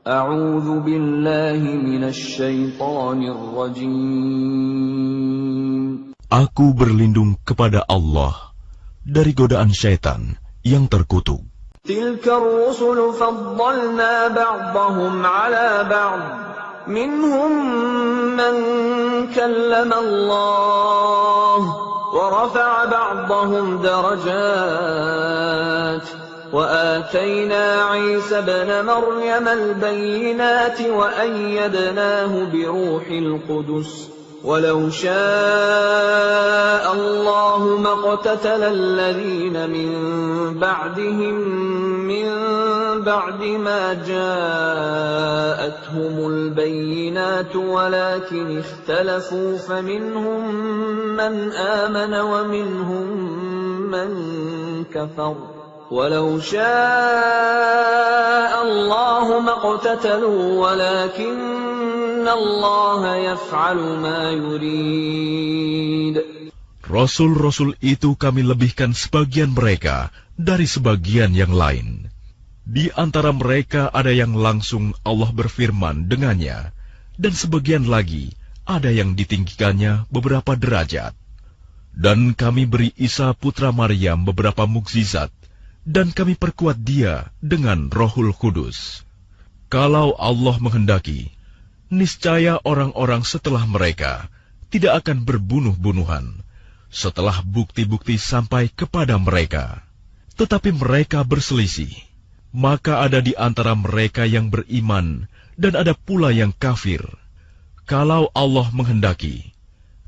أعوذ بالله من الشيطان الرجيم. Aku berlindung kepada Allah dari godaan syaitan yang terkutuk. تلك الرسل فضلنا بعضهم على بعض منهم من كلم الله ورفع بعضهم درجات وآتينا عيسى ابن مريم البينات وأيدناه بروح القدس ولو شاء الله ما اقتتل الذين من بعدهم من بعد ما جاءتهم البينات ولكن اختلفوا فمنهم من آمن ومنهم من كفر ولو شاء الله ما اقتتلوا ولكن الله يفعل ما يريد. Rasul-rasul itu kami lebihkan sebagian mereka dari sebagian yang lain. Di antara mereka ada yang langsung Allah berfirman dengannya, dan sebagian lagi ada yang ditinggikannya beberapa derajat. Dan kami beri Isa putra Maryam beberapa mukjizat, dan kami perkuat dia dengan Rohul Kudus. Kalau Allah menghendaki, niscaya orang-orang setelah mereka tidak akan berbunuh-bunuhan setelah bukti-bukti sampai kepada mereka. Tetapi mereka berselisih, maka ada di antara mereka yang beriman dan ada pula yang kafir. Kalau Allah menghendaki,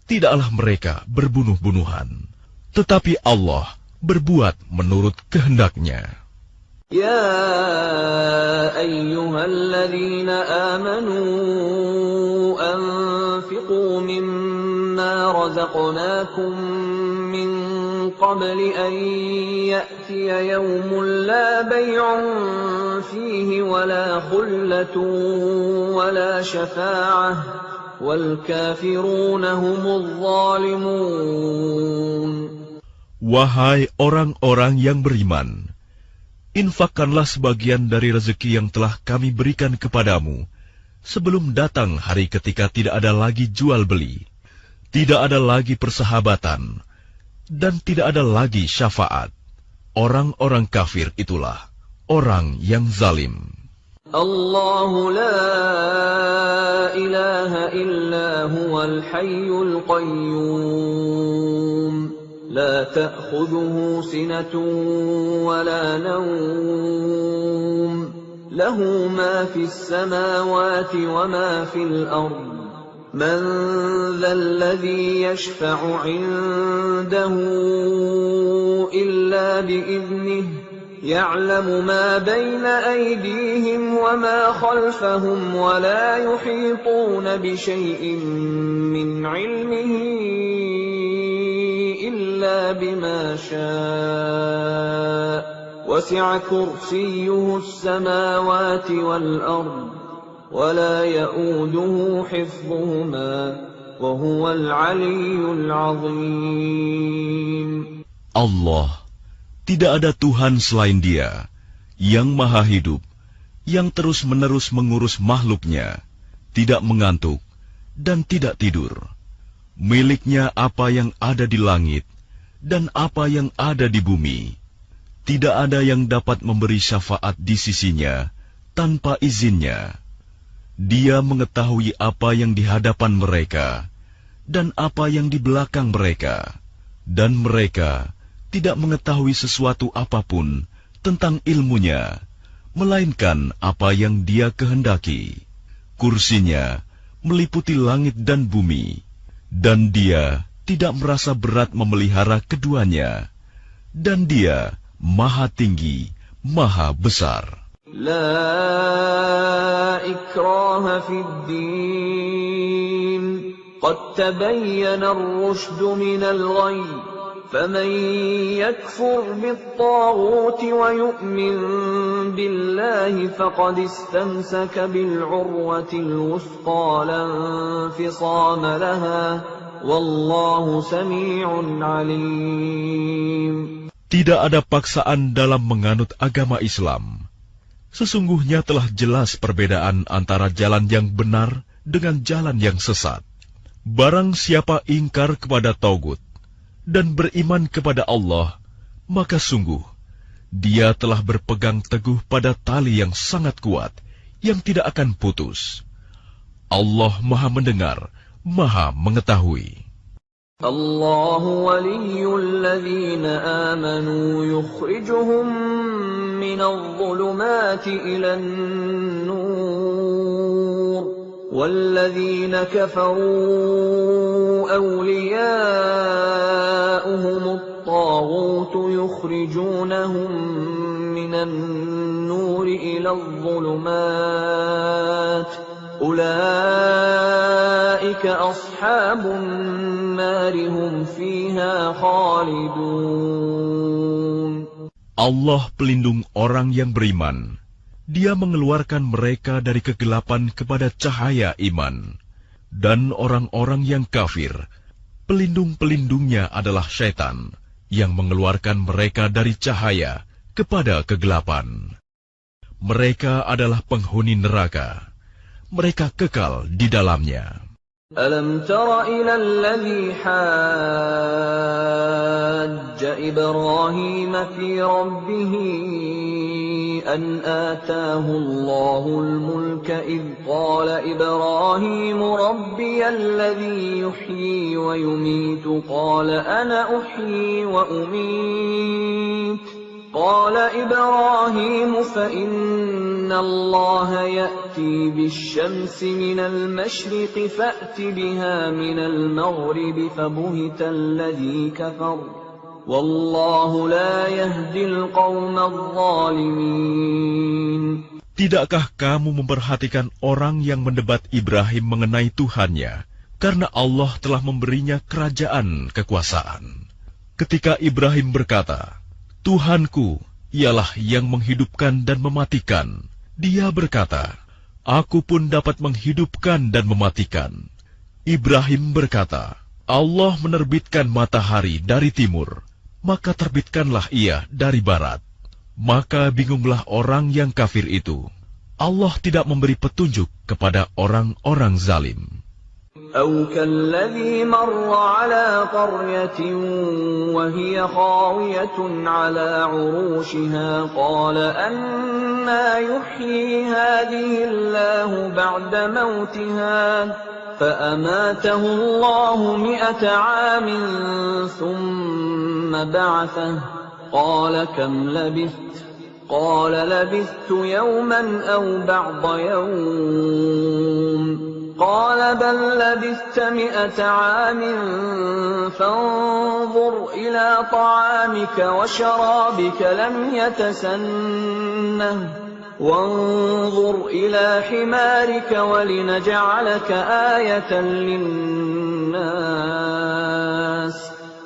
tidaklah mereka berbunuh-bunuhan, tetapi Allah berbuat menurut kehendaknya. Ya ayyuhalladzina amanu anfiqu mimma razaqnakum min qabli an ya'tiya yawmun la bay'un fihi wala khullatun wala syafa'ah wal kafiruna humudz zalimun. Wahai orang-orang yang beriman, infakkanlah sebagian dari rezeki yang telah kami berikan kepadamu sebelum datang hari ketika tidak ada lagi jual beli, tidak ada lagi persahabatan, dan tidak ada lagi syafaat. Orang-orang kafir itulah orang yang zalim. Allahu la ilaha illa huwal hayyul qayyum. لا تأخذه سنة ولا نوم له ما في السماوات وما في الأرض من ذا الذي يشفع عنده إلا بإذنه يعلم ما بين أيديهم وما خلفهم ولا يحيطون بشيء من علمه إلا بما شاء وسع كرسيه السماوات والأرض ولا يؤوده حفظهما وهو العلي العظيم. Allah, tidak ada Tuhan selain Dia, yang maha hidup, yang terus-menerus mengurus makhluknya, tidak mengantuk dan tidak tidur. Miliknya apa yang ada di langit dan apa yang ada di bumi. Tidak ada yang dapat memberi syafaat di sisinya tanpa izinnya. Dia mengetahui apa yang di hadapan mereka dan apa yang di belakang mereka, dan mereka tidak mengetahui sesuatu apapun tentang ilmunya, melainkan apa yang Dia kehendaki. Kursinya meliputi langit dan bumi, dan Dia tidak merasa berat memelihara keduanya, dan Dia maha tinggi, maha besar. La ikraha fid din, qad tabayyana ar-rushdu minal ghayy, faman yakfur bit-taghuti wa yu'min billahi faqad istamsaka bil-'urwatil wuthqa la infisama laha. Wallahu sami'un alim. Tidak ada paksaan dalam menganut agama Islam. Sesungguhnya telah jelas perbedaan antara jalan yang benar dengan jalan yang sesat. Barang siapa ingkar kepada Taugut dan beriman kepada Allah, maka sungguh dia telah berpegang teguh pada tali yang sangat kuat, yang tidak akan putus. Allah Maha Mendengar, Maha Mengetahui. Allahu waliyyul ladzina amanu yukhrijuhum minadh dhulumati ilan nur walladzina kafaru awliya'uhumut taghut yukhrijunahum minan nuri iladh dhulumat ulaika ashabun nari hum fiha khalidun. Allah pelindung orang yang beriman. Dia mengeluarkan mereka dari kegelapan kepada cahaya iman. Dan orang-orang yang kafir, pelindung-pelindungnya adalah syaitan, yang mengeluarkan mereka dari cahaya kepada kegelapan. Mereka adalah penghuni neraka. Mereka kekal di dalamnya. Alam tara ila alladhi hajja Ibrahim fi rabbih an ataahu Allahul mulka idh qala Ibrahim rabbiya alladhi yuhyi wa yumiitu qala ana uhyi wa umiit قال إبراهيم فإن الله يأتي بالشمس من المشرق فأت بها من المغرب فبهت الذي كفر والله لا يهدي القوم الظالمين. Tidakkah kamu memperhatikan orang yang mendebat Ibrahim mengenai Tuhannya, karena Allah telah memberinya kerajaan kekuasaan? Ketika Ibrahim berkata, Tuhanku ialah yang menghidupkan dan mematikan. Dia berkata, aku pun dapat menghidupkan dan mematikan. Ibrahim berkata, Allah menerbitkan matahari dari timur, maka terbitkanlah ia dari barat. Maka bingunglah orang yang kafir itu. Allah tidak memberi petunjuk kepada orang-orang zalim. أو كالذي مر على قرية وهي خاوية على عروشها قال أنى يحيي هذه الله بعد موتها فأماته الله 100 عام ثم بعثه قال كم لبثت قال لبثت يوما أو بعض يوم قال بل لبثت 100 عام فانظر إلى طعامك وشرابك لم يتسنه وانظر إلى حمارك ولنجعلك آية للناس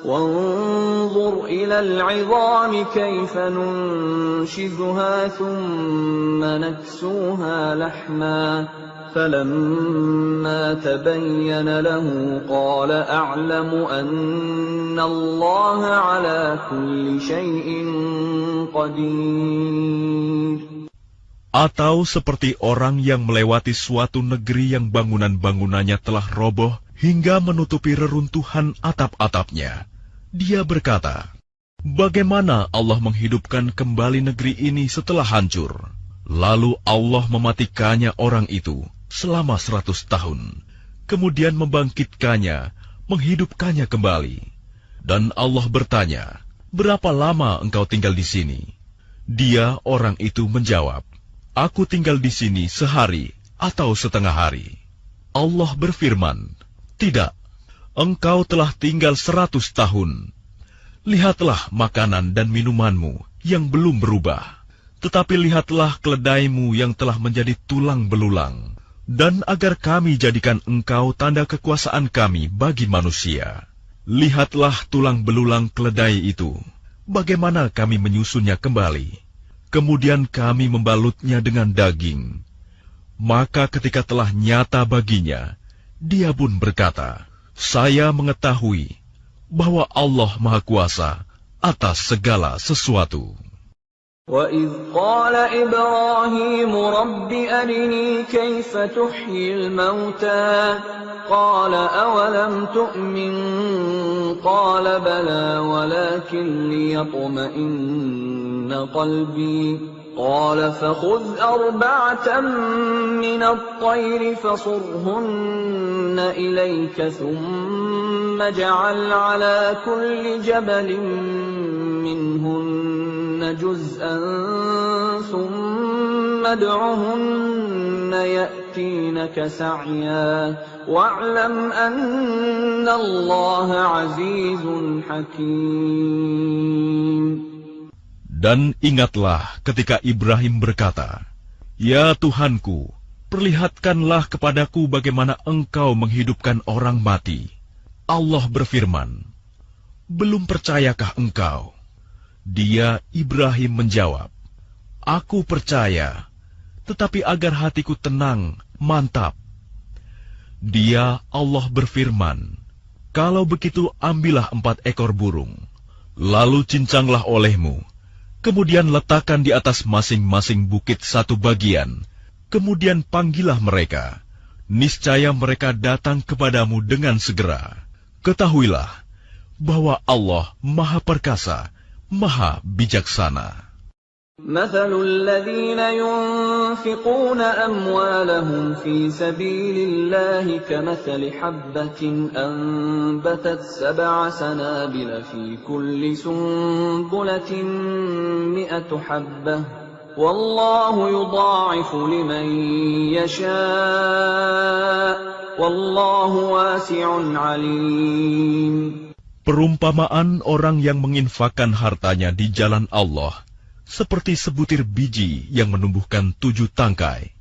وانظر إلى العظام كيف ننشزها ثم نكسوها لحما فلما تبين له قال أعلم أن الله على كل شيء قدير. Atau seperti orang yang melewati suatu negeri yang bangunan-bangunannya telah roboh hingga menutupi reruntuhan atap-atapnya. Dia berkata, bagaimana Allah menghidupkan kembali negeri ini setelah hancur? Lalu Allah mematikannya orang itu selama 100 tahun, kemudian membangkitkannya, menghidupkannya kembali. Dan Allah bertanya, berapa lama engkau tinggal di sini? Dia, orang itu, menjawab, aku tinggal di sini sehari atau setengah hari. Allah berfirman, tidak, engkau telah tinggal 100 tahun. Lihatlah makanan dan minumanmu yang belum berubah, tetapi lihatlah keledaimu yang telah menjadi tulang belulang. Dan agar kami jadikan engkau tanda kekuasaan kami bagi manusia. Lihatlah tulang belulang keledai itu, bagaimana kami menyusunnya kembali. Kemudian kami membalutnya dengan daging. Maka ketika telah nyata baginya, dia pun berkata, saya mengetahui bahwa Allah Maha Kuasa atas segala sesuatu. وَإِذْ قَالَ إِبْرَاهِيمُ رَبِّ أَرِنِي كَيْفَ تُحْيِي الْمَوْتَى قَالَ أَوَلَمْ تُؤْمِنْ قَالَ بَلَى وَلَكِنْ لِيَطْمَئِنَّ قَلْبِي قَالَ فَخُذْ أَرْبَعَةً مِنَ الطَّيْرِ فَصُرْهُنَّ إِلَيْكَ ثُمَّ اجْعَلْ عَلَى كُلِّ جَبَلٍ مِّنْهُنَّ جُزْءًا ثُمَّ ادْعُهُنَّ يَأْتِينَكَ سَعْيًا وَاعْلَمْ أَنَّ اللَّهَ عَزِيزٌ حَكِيمٌ. Dan ingatlah ketika Ibrahim berkata, "Ya Tuhanku, perlihatkanlah kepadaku bagaimana Engkau menghidupkan orang mati." Allah berfirman, "Belum percayakah engkau?" Dia, Ibrahim, menjawab, "Aku percaya, tetapi agar hatiku tenang, mantap." Dia, Allah berfirman, "Kalau begitu ambillah 4 ekor burung, lalu cincanglah olehmu. Kemudian letakkan di atas masing-masing bukit 1 bagian. Kemudian panggillah mereka. Niscaya mereka datang kepadamu dengan segera. Ketahuilah bahwa Allah Maha Perkasa, Maha Bijaksana." مثل الذين ينفقون أموالهم في سبيل الله كمثل حبة أنبتت 7 سنابل في كل سنبلة 100 حبة والله يضاعف لمن يشاء والله واسع عليم. Perumpamaan orang yang menginfakkan hartanya di jalan Allah seperti sebutir biji yang menumbuhkan 7 tangkai.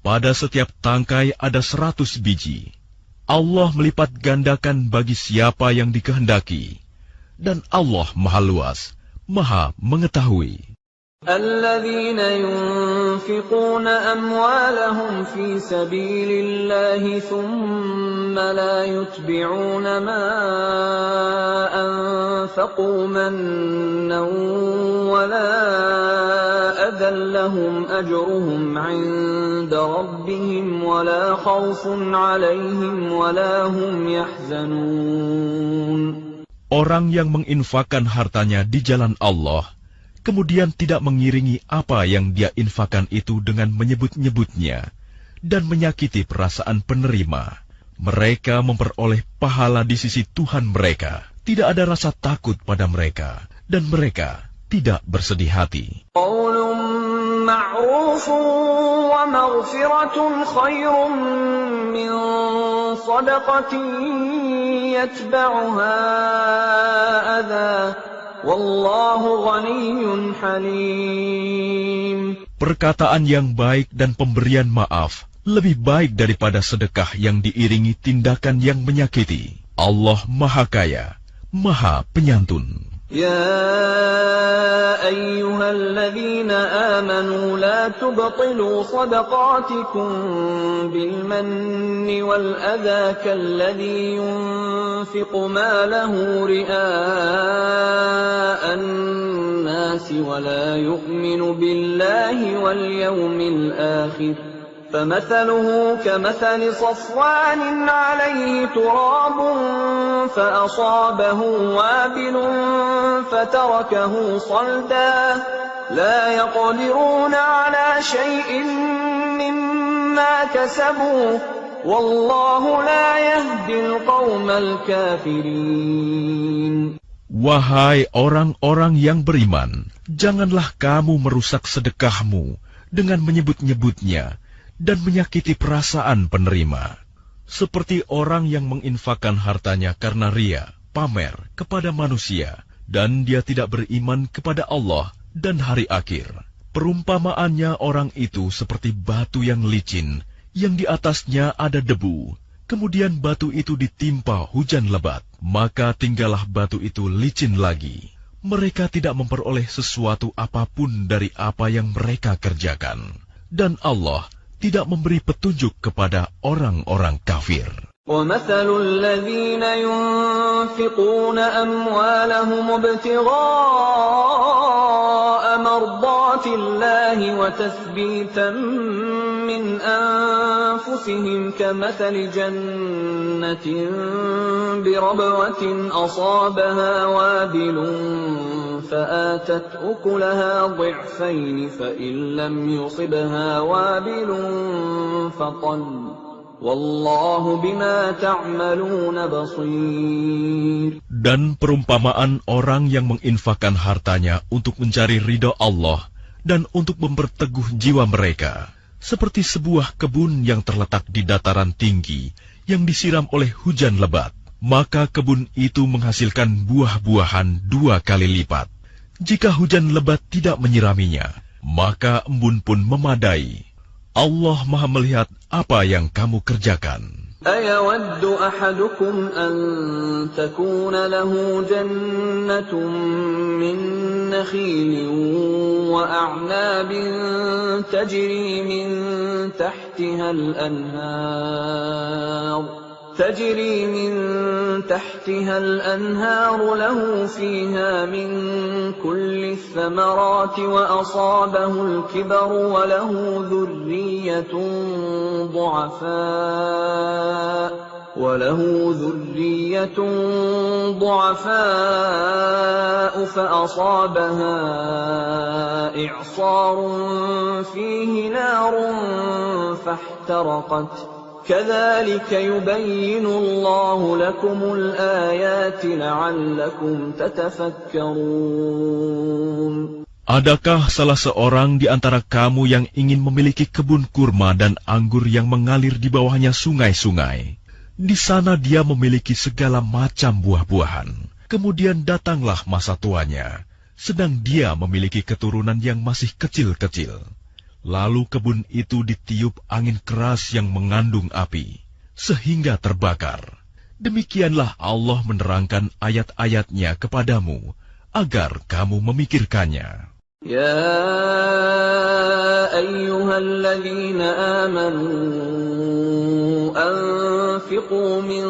Pada setiap tangkai ada 100 biji. Allah melipat gandakan bagi siapa yang dikehendaki. Dan Allah Maha Luas, Maha Mengetahui. الذين ينفقون أموالهم في سبيل الله ثم لا يتبعون ما أنفقوا منا ولا أذى لهم أجرهم عند ربهم ولا خوف عليهم ولا هم يحزنون. Orang yang menginfakkan hartanya di jalan Allah kemudian tidak mengiringi apa yang dia infakkan itu dengan menyebut-nyebutnya dan menyakiti perasaan penerima. Mereka memperoleh pahala di sisi Tuhan mereka. Tidak ada rasa takut pada mereka, dan mereka tidak bersedih hati. قول معروف ومغفرة خير من صدقة يتبعها أذى Wallahu ghaniyyun halim. Perkataan yang baik dan pemberian maaf lebih baik daripada sedekah yang diiringi tindakan yang menyakiti. Allah Maha Kaya, Maha Penyantun. يا أيها الذين آمنوا لا تبطلوا صدقاتكم بالمن والأذى كالذي ينفق ماله رئاء الناس ولا يؤمن بالله واليوم الآخر فمثله كمثل صفوان عليه تراب فأصابه وابل فتركه صلدا لا يقدرون على شيء مما كسبوا والله لا يهدي القوم الكافرين. Wahai orang-orang yang beriman, janganlah kamu merusak sedekahmu dengan menyebut-nyebutnya dan menyakiti perasaan penerima, seperti orang yang menginfakkan hartanya karena ria, pamer kepada manusia, dan dia tidak beriman kepada Allah dan hari akhir. Perumpamaannya orang itu seperti batu yang licin, yang di atasnya ada debu. Kemudian batu itu ditimpa hujan lebat, maka tinggallah batu itu licin lagi. Mereka tidak memperoleh sesuatu apapun dari apa yang mereka kerjakan. Dan Allah tidak memberi petunjuk kepada orang-orang kafir. ومثل الذين ينفقون أموالهم ابتغاء مرضات الله وتثبيتا من أنفسهم كمثل جنة بربوة أصابها وابل فآتت أكلها ضعفين فإن لم يصبها وابل فطل والله بما تعملون بصير. Dan perumpamaan orang yang menginfakkan hartanya untuk mencari ridha Allah dan untuk memperteguh jiwa mereka, seperti sebuah kebun yang terletak di dataran tinggi yang disiram oleh hujan lebat. Maka kebun itu menghasilkan buah-buahan 2 kali lipat. Jika hujan lebat tidak menyiraminya, maka embun pun memadai. Allah Maha melihat apa yang kamu kerjakan. أَيَوَدُّ أَحَدُكُمْ أَن تَكُونَ لَهُ جَنَّةٌ مِّن نَّخِيلٍ وَأَعْنَابٍ تَجْرِي مِن تحتها الأنهار له فيها من كل الثمرات وأصابه الكبر وله ذرية ضعفاء فأصابها إعصار فيه نار فاحترقت كذلك يبين الله لكم الآيات لعلكم تتفكرون. Adakah salah seorang di antara kamu yang ingin memiliki kebun kurma dan anggur yang mengalir di bawahnya sungai-sungai? Di sana dia memiliki segala macam buah-buahan. Kemudian datanglah masa tuanya, sedang dia memiliki keturunan yang masih kecil-kecil. Lalu kebun itu ditiup angin keras yang mengandung api, sehingga terbakar. Demikianlah Allah menerangkan ayat-ayatnya kepadamu, agar kamu memikirkannya. يا أيها الذين آمنوا أنفقوا من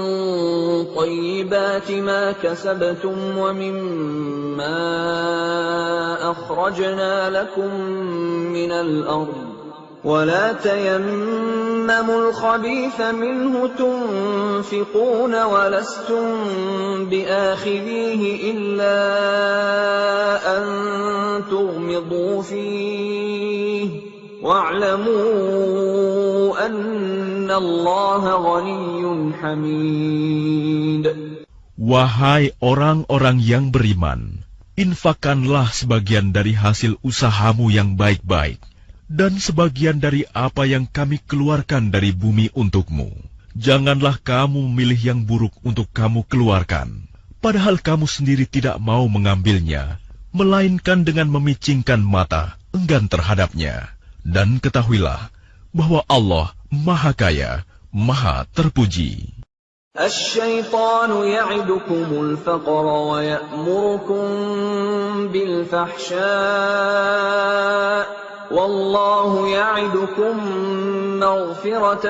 طيبات ما كسبتم ومما أخرجنا لكم من الأرض ولا تيمموا الخبيث منه تنفقون ولستم بآخذيه إلا أن تغمضوا فيه واعلموا أن الله غني حميد. Wahai orang-orang yang beriman, infakkanlah sebagian dari hasil usahamu yang baik-baik, dan sebagian dari apa yang kami keluarkan dari bumi untukmu. Janganlah kamu memilih yang buruk untuk kamu keluarkan, padahal kamu sendiri tidak mau mengambilnya, melainkan dengan memicingkan mata, enggan terhadapnya. Dan ketahuilah bahwa Allah Maha Kaya, Maha Terpuji. الشيطان يعدكم الفقر ويأمركم بالفحشاء والله يعدكم مغفرة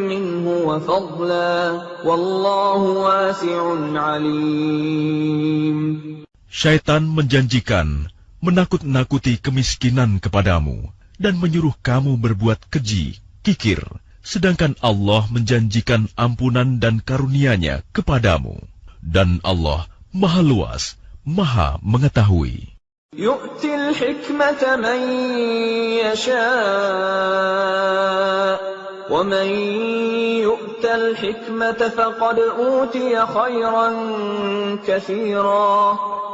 منه وفضلا والله واسع عليم. Syaitan menjanjikan menakut-nakuti kemiskinan kepadamu dan menyuruh kamu berbuat keji, kikir, sedangkan Allah menjanjikan ampunan dan karunia-Nya kepadamu. Dan Allah Maha Luas, Maha Mengetahui. يؤتي الحكمة من يشاء ومن يؤت الحكمة فقد أوتي خيرا كثيرا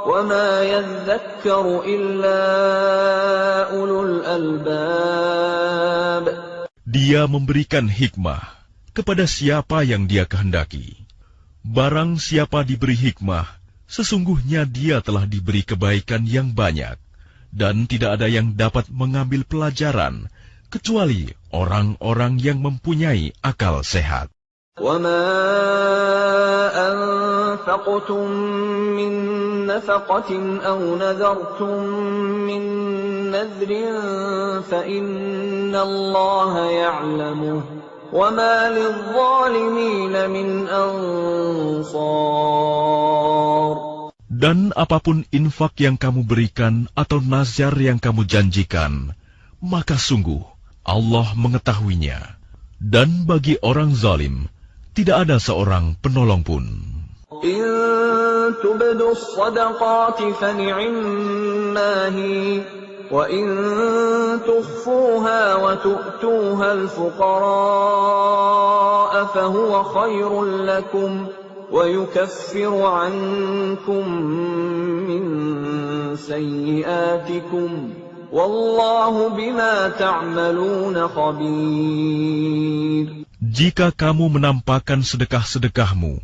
وما يذكر إلا أولو الألباب. Dia memberikan hikmah kepada siapa yang Dia kehendaki. Barang siapa diberi hikmah, sesungguhnya dia telah diberi kebaikan yang banyak, dan tidak ada yang dapat mengambil pelajaran, kecuali orang-orang yang mempunyai akal sehat. وَمَا أَنفَقْتُم مِّن نَّفَقَةٍ أَوْ نَذَرْتُم مِّن نَّذْرٍ فَإِنَّ اللَّهَ يَعْلَمُهُ وما للظالمين من أنصار. Dan apapun infak yang kamu berikan atau nazar yang kamu janjikan, maka sungguh Allah mengetahuinya. Dan bagi orang zalim, tidak ada seorang penolong pun. إن تبدوا الصدقات فنعما هي وإن تخفوها وتؤتوها الفقراء فهو خير لكم ويكفر عنكم من سيئاتكم والله بما تعملون خبير. Jika kamu menampakkan sedekah-sedekahmu,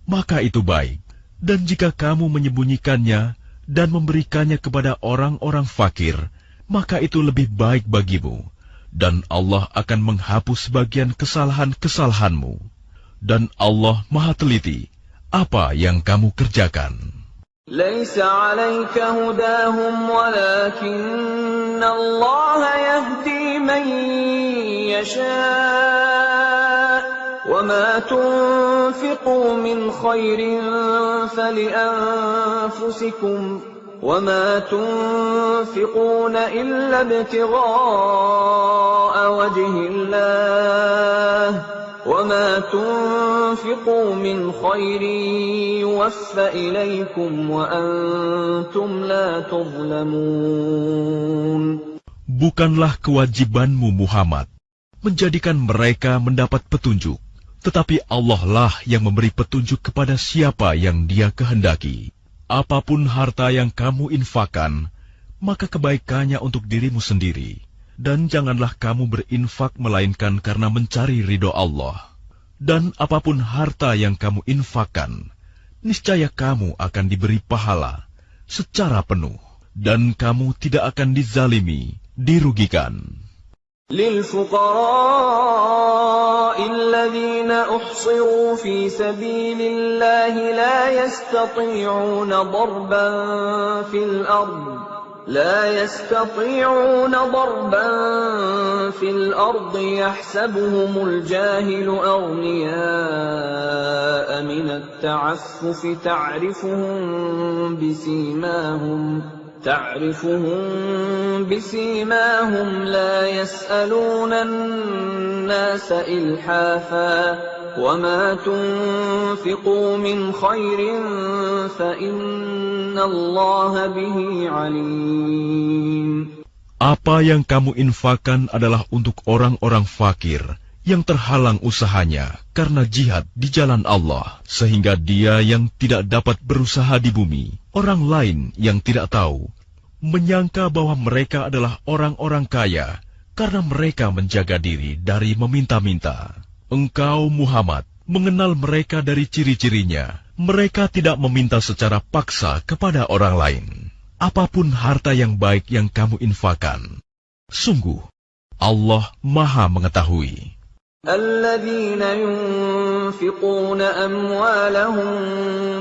maka itu baik. Dan jika kamu menyembunyikannya dan memberikannya kepada orang-orang fakir, maka itu lebih baik bagimu. Dan Allah akan menghapus sebagian kesalahan-kesalahanmu. Dan Allah Maha Teliti apa yang kamu kerjakan. ليس عليك هداهم ولكن الله يهدي من يشاء وما تنفقوا من خير فلأنفسكم وما تنفقون إلا ابتغاء وجه الله وما تنفقوا من خير يوفى إليكم وأنتم لا تظلمون. Bukanlah kewajibanmu Muhammad menjadikan mereka mendapat petunjuk, tetapi Allah lah yang memberi petunjuk kepada siapa yang Dia kehendaki. Apapun harta yang kamu infakkan, maka kebaikannya untuk dirimu sendiri. Dan janganlah kamu berinfak melainkan karena mencari ridho Allah. Dan apapun harta yang kamu infakkan, niscaya kamu akan diberi pahala secara penuh. Dan kamu tidak akan dizalimi, dirugikan. للفقراء الذين أحصروا في سبيل الله لا يستطيعون ضربا في الأرض يحسبهم الجاهل أغنياء من التعفف تعرفهم بسيماهم لا يسألون الناس إلحافا وما تنفقوا من خير فإن الله به عليم. Apa yang kamu infakkan adalah untuk orang-orang fakir yang terhalang usahanya karena jihad di jalan Allah, sehingga dia yang tidak dapat berusaha di bumi, orang lain yang tidak tahu, menyangka bahwa mereka adalah orang-orang kaya karena mereka menjaga diri dari meminta-minta. Engkau Muhammad mengenal mereka dari ciri-cirinya. Mereka tidak meminta secara paksa kepada orang lain. Apapun harta yang baik yang kamu infakkan, sungguh Allah Maha mengetahui. الذين ينفقون أموالهم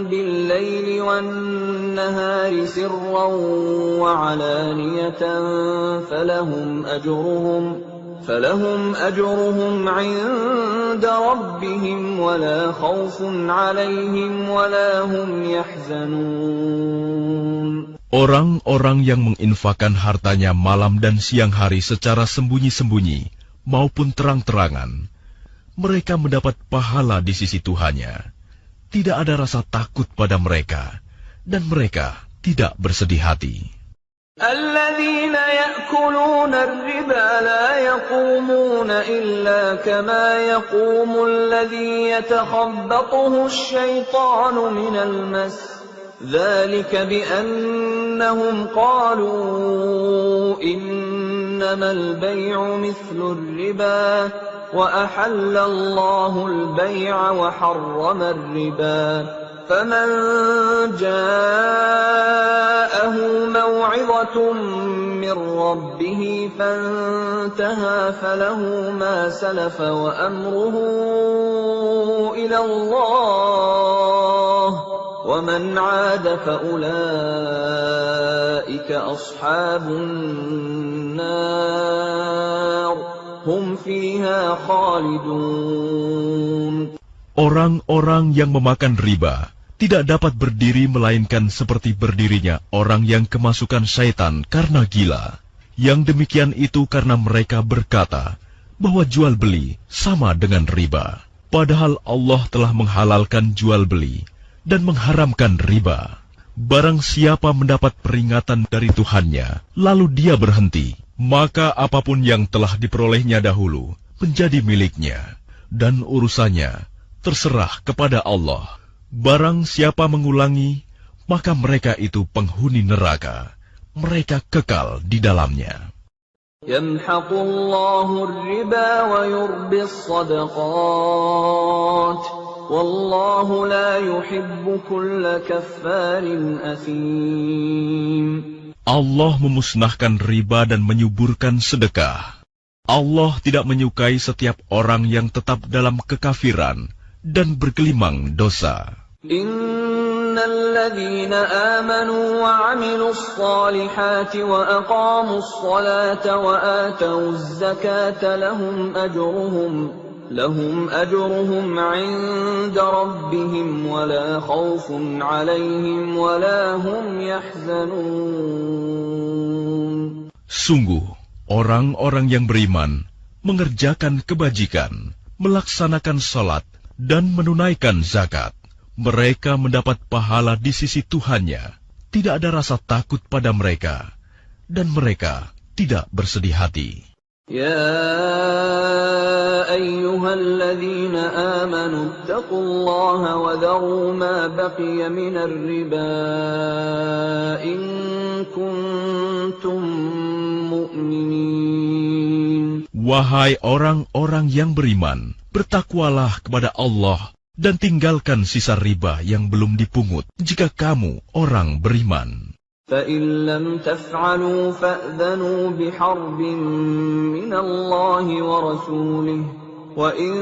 بالليل والنهار سرا وعلانية فلهم أجرهم عند ربهم ولا خوف عليهم ولا هم يحزنون. Orang-orang yang menginfakkan hartanya malam dan siang hari secara sembunyi-sembunyi maupun terang-terangan, mereka mendapat pahala di sisi Tuhannya. Tidak ada rasa takut pada mereka, dan mereka tidak bersedih hati. الذين يأكلون الربا لا يقومون إلا كما يقوم الذي يتخبطه الشيطان من المس ذلك بأنهم قالوا إنما البيع مثل الربا وأحل الله البيع وحرم الربا فمن جاءه موعظة من ربه فانتهى فله ما سلف وأمره إلى الله ومن عاد فأولئك أصحاب النار هم فيها خالدون. Orang-orang yang memakan riba tidak dapat berdiri melainkan seperti berdirinya orang yang kemasukan syaitan karena gila. Yang demikian itu karena mereka berkata bahwa jual beli sama dengan riba. Padahal Allah telah menghalalkan jual beli dan mengharamkan riba. Barang siapa mendapat peringatan dari Tuhannya, lalu dia berhenti, maka apapun yang telah diperolehnya dahulu menjadi miliknya, dan urusannya terserah kepada Allah. Barang siapa mengulangi, maka mereka itu penghuni neraka. Mereka kekal di dalamnya. Yamhaqullahu ar-riba wa yurbis sadaqat. Wallahu la yuhibbu kulla kaffarin athim. Allah memusnahkan riba dan menyuburkan sedekah. Allah tidak menyukai setiap orang yang tetap dalam kekafiran dan bergelimang dosa. Innalladzina amanu wa 'amilus salihati wa aqamus salata wa atawuz zakata lahum ajruhum 'inda rabbihim wa la khaufun 'alaihim wa la hum yahzanun. Sungguh, orang-orang yang beriman mengerjakan kebajikan, melaksanakan salat dan menunaikan zakat. Mereka mendapat pahala di sisi Tuhannya. Tidak ada rasa takut pada mereka, dan mereka tidak bersedih hati. Ya ayyuhalladzina amanu taqullaha wa dharu ma baqiya minar riba in kuntum mu'minin. Wahai orang-orang yang beriman, bertakwalah kepada Allah dan tinggalkan sisa riba yang belum dipungut jika kamu orang beriman. فَإِن لَّمْ تَفْعَلُوا فَأْذَنُوا بِحَرْبٍ مِّنَ اللَّهِ وَرَسُولِهِ وَإِن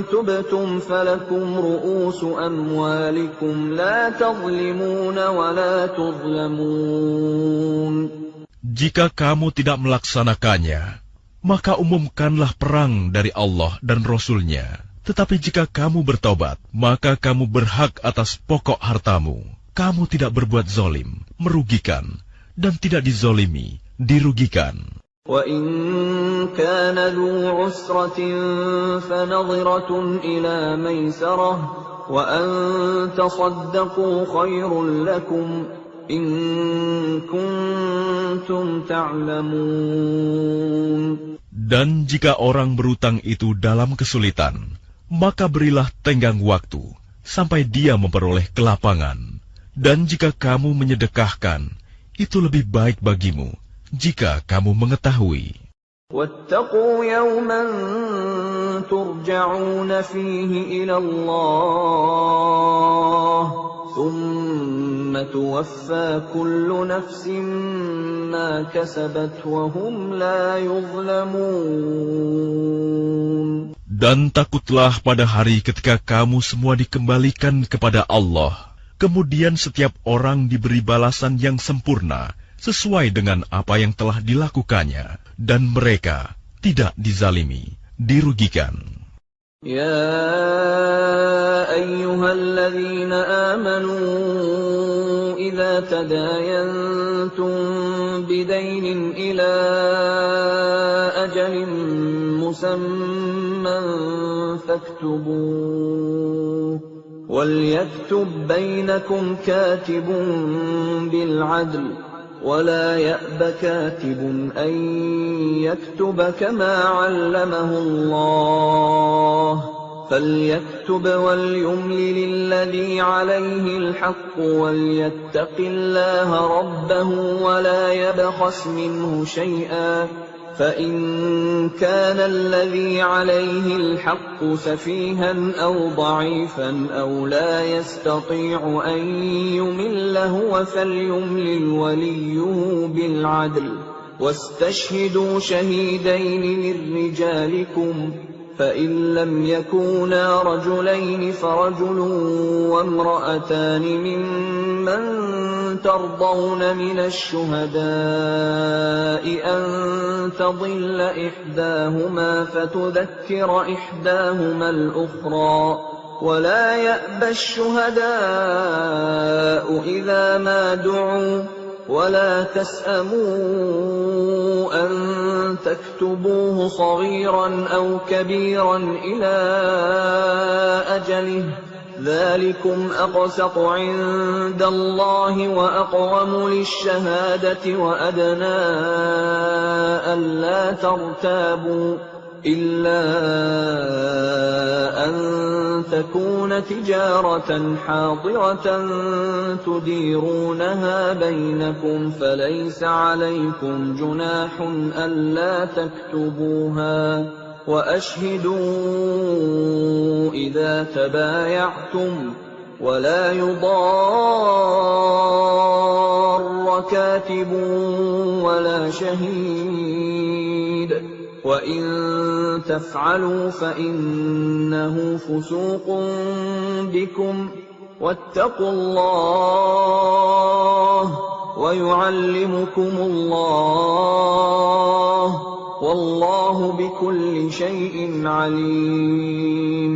تُبْتُمْ فَلَكُمْ رُءُوسُ أَمْوَالِكُمْ لَا تَظْلِمُونَ وَلَا تُظْلَمُونَ. Jika kamu tidak melaksanakannya, maka umumkanlah perang dari Allah dan Rasul-Nya. Tetapi jika kamu bertobat, maka kamu berhak atas pokok hartamu. Kamu tidak berbuat zalim, merugikan, dan tidak dizalimi, dirugikan. وَإِن كَانَ ذُو عُسْرَةٍ فَنَظِرَةٌ إِلَى مَيْسَرَةٍ وَأَن تَصَدَّقُوا خَيْرٌ لَّكُمْ إِن كُنتُمْ تَعْلَمُونَ. Dan jika orang berutang itu dalam kesulitan, maka berilah tenggang waktu sampai dia memperoleh kelapangan. Dan jika kamu menyedekahkan, itu lebih baik bagimu jika kamu mengetahui. وَاتَّقُوا يَوْمًا تُرْجَعُونَ فِيهِ إِلَى اللَّهِ ثُمَّ تُوَفَّى كُلُّ نَفْسٍ مَا كَسَبَتْ وَهُمْ لَا يُظْلَمُونَ. Dan takutlah pada hari ketika kamu semua dikembalikan kepada Allah. Kemudian setiap orang diberi balasan yang sempurna sesuai dengan apa yang telah dilakukannya, dan mereka tidak dizalimi, dirugikan. Ya ayyuhalladzina amanu idza tadayantum bidainin ila ajalin musamman faktubuh. وَلْيَكْتُبْ بَيْنَكُمْ كَاتِبٌ بِالْعَدْلِ وَلَا يَأْبَ كَاتِبٌ أَن يَكْتُبَ كَمَا عَلَّمَهُ اللَّهُ فَلْيَكْتُبْ وَلْيُمْلِلِ الَّذِي عَلَيْهِ الْحَقُّ وَلْيَتَّقِ اللَّهَ رَبَّهُ وَلَا يَبْخَسْ مِنْهُ شَيْئًا فَإِنْ كَانَ الَّذِي عَلَيْهِ الْحَقُّ سَفِيهًا أَوْ ضَعِيفًا أَوْ لَا يَسْتَطِيعُ أَنْ يُمِلَّ هُوَ فَلْيُمْلِلْ وَلِيُّهُ بِالْعَدْلِ وَاسْتَشْهِدُوا شَهِيدَيْنِ مِنْ رِجَالِكُمْ فَإِنْ لَمْ يَكُونَا رَجُلَيْنِ فَرَجُلٌ وَامْرَأَتَانِ مِمَّنْ ترضون من الشهداء أن تضل إحداهما فتذكر إحداهما الأخرى ولا يأبى الشهداء إذا ما دعوا ولا تسأموا أن تكتبوه صغيرا أو كبيرا إلى أجله ذلكم أقسط عند الله وأقوم للشهادة وأدنى ألا ترتابوا إلا أن تكون تجارة حاضرة تديرونها بينكم فليس عليكم جناح ألا تكتبوها وأشهدوا إذا تبايعتم ولا يضار كاتب ولا شهيد وإن تفعلوا فإنه فسوق بكم واتقوا الله ويعلمكم الله والله بكل شيء عليم.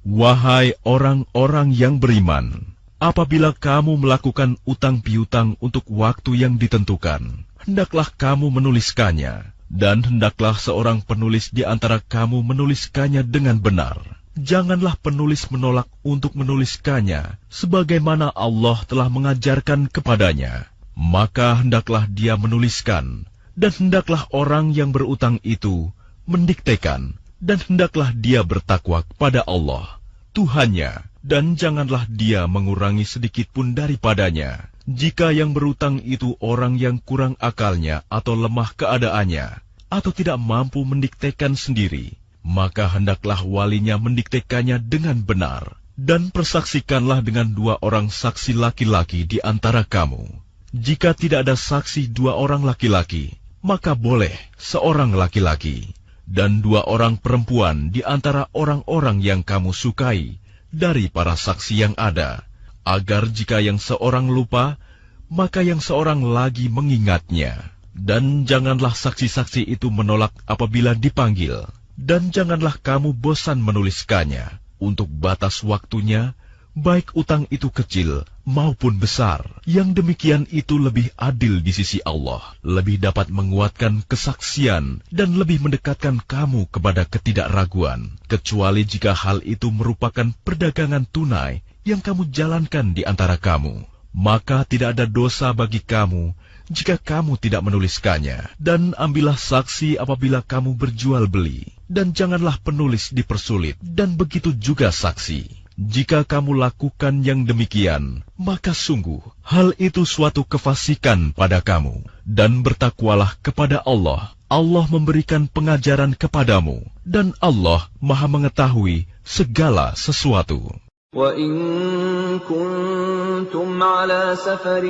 Wahai orang-orang yang beriman, apabila kamu melakukan utang piutang untuk waktu yang ditentukan, hendaklah kamu menuliskannya. Dan hendaklah seorang penulis di antara kamu menuliskannya dengan benar. Janganlah penulis menolak untuk menuliskannya, sebagaimana Allah telah mengajarkan kepadanya. Maka hendaklah dia menuliskan, dan hendaklah orang yang berutang itu mendiktekan, dan hendaklah dia bertakwa kepada Allah, Tuhannya, dan janganlah dia mengurangi sedikit pun daripadanya. Jika yang berutang itu orang yang kurang akalnya atau lemah keadaannya, atau tidak mampu mendiktekan sendiri, maka hendaklah walinya mendiktekannya dengan benar, dan persaksikanlah dengan 2 orang saksi laki-laki di antara kamu. Jika tidak ada saksi 2 orang laki-laki, maka boleh seorang laki-laki, dan 2 orang perempuan di antara orang-orang yang kamu sukai dari para saksi yang ada, agar jika yang seorang lupa, maka yang seorang lagi mengingatnya. Dan janganlah saksi-saksi itu menolak apabila dipanggil. Dan janganlah kamu bosan menuliskannya untuk batas waktunya, baik utang itu kecil maupun besar. Yang demikian itu lebih adil di sisi Allah, lebih dapat menguatkan kesaksian, dan lebih mendekatkan kamu kepada ketidakraguan, kecuali jika hal itu merupakan perdagangan tunai yang kamu jalankan di antara kamu. Maka tidak ada dosa bagi kamu jika kamu tidak menuliskannya. Dan ambillah saksi apabila kamu berjual beli, dan janganlah penulis dipersulit, dan begitu juga saksi. Jika kamu lakukan yang demikian, maka sungguh hal itu suatu kefasikan pada kamu. Dan bertakwalah kepada Allah. Allah memberikan pengajaran kepadamu, dan Allah Maha mengetahui segala sesuatu. وَإِن كُنتُمْ عَلَى سَفَرٍ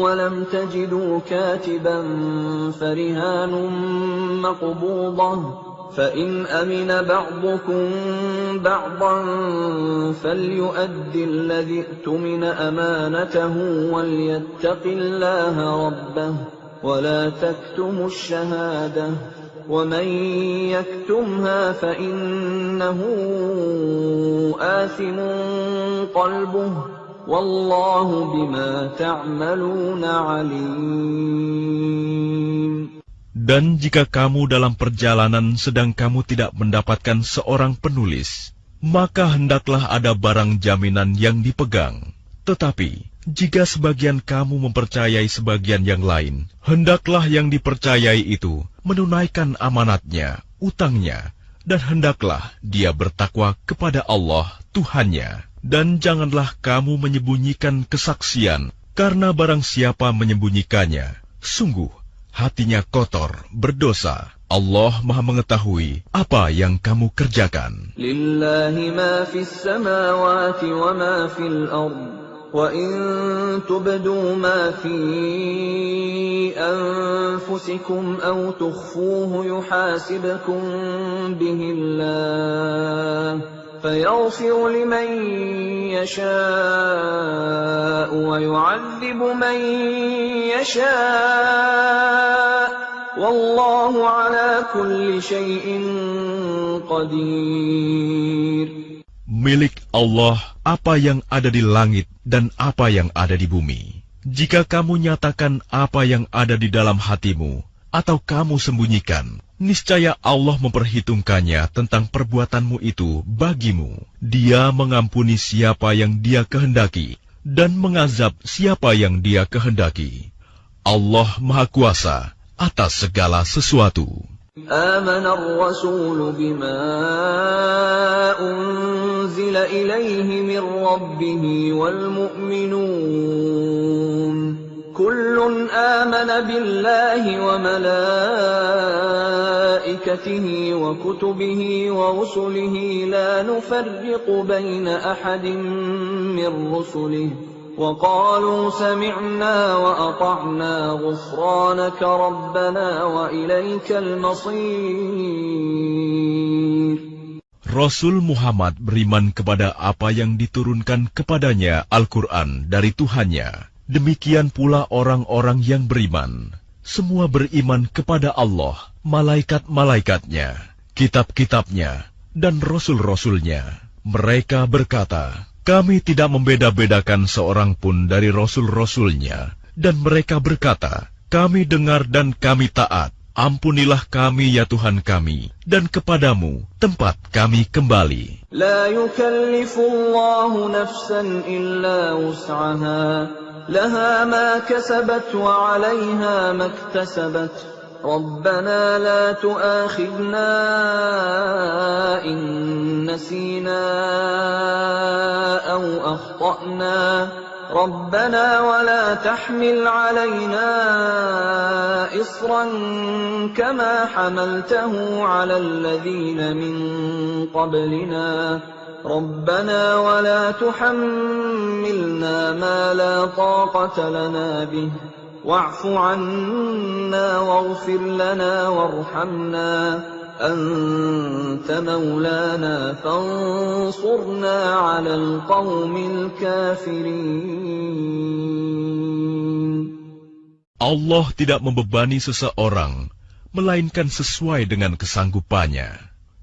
وَلَمْ تَجِدُوا كَاتِبًا فَرِهَانٌ مَّقْبُوضَةٌ فَإِنْ أَمِنَ بَعْضُكُم بَعْضًا فَلْيُؤَدِّ الَّذِي اؤْتُمِنَ أَمَانَتَهُ وَلْيَتَّقِ اللَّهَ رَبَّهُ وَلَا تَكْتُمُوا الشَّهَادَةَ وَمَن يَكْتُمْهَا فَإِنَّهُ آثِمٌ قَلْبُهُ وَاللَّهُ بِمَا تَعْمَلُونَ عَلِيمٌ. Dan jika kamu dalam perjalanan sedang kamu tidak mendapatkan seorang penulis, maka hendaklah ada barang jaminan yang dipegang. Tetapi jika sebagian kamu mempercayai sebagian yang lain, hendaklah yang dipercayai itu menunaikan amanatnya, utangnya, dan hendaklah dia bertakwa kepada Allah, Tuhannya. Dan janganlah kamu menyembunyikan kesaksian, karena barang siapa menyembunyikannya, sungguh hatinya kotor, berdosa. Allah Maha mengetahui apa yang kamu kerjakan. Lillahi ma fis samawati wa ma fil ardh. وَإِن تُبْدُوا مَا فِي أَنفُسِكُمْ أَوْ تُخْفُوهُ يُحَاسِبْكُم بِهِ اللَّهُ فَيَغْفِرُ لِمَن يشاء ويعذب من يشاء والله على كل شيء قدير. Milik Allah apa yang ada di langit dan apa yang ada di bumi. Jika kamu nyatakan apa yang ada di dalam hatimu, atau kamu sembunyikan, niscaya Allah memperhitungkannya tentang perbuatanmu itu bagimu. Dia mengampuni siapa yang Dia kehendaki, dan mengazab siapa yang Dia kehendaki. Allah Maha Kuasa atas segala sesuatu. آمن الرسول بما أنزل إليه من ربه والمؤمنون كل آمن بالله وملائكته وكتبه ورسله لا نفرق بين أحد من رسله وقالوا سمعنا وأطعنا غفرانك ربنا وإليك المصير. Rasul Muhammad beriman kepada apa yang diturunkan kepadanya Al-Quran dari Tuhannya. Demikian pula orang-orang yang beriman. Semua beriman kepada Allah, malaikat-malaikatnya, kitab-kitabnya, dan rasul-rasulnya. Mereka berkata, kami tidak membeda-bedakan seorang pun dari rasul-rasulnya. Dan mereka berkata, kami dengar dan kami taat. Ampunilah kami ya Tuhan kami, dan kepadamu tempat kami kembali. La yukallifullahu nafsan illa wus'aha, laha ma kasabat wa 'alayha maktasabat. ربنا لا تؤاخذنا إن نسينا أو أخطأنا ربنا ولا تحمل علينا إصرا كما حملته على الذين من قبلنا ربنا ولا تحملنا ما لا طاقة لنا به واعف عنا واغفر لنا وارحمنا أنت مولانا فانصرنا على القوم الكافرين. Allah tidak membebani seseorang, melainkan sesuai dengan kesanggupannya.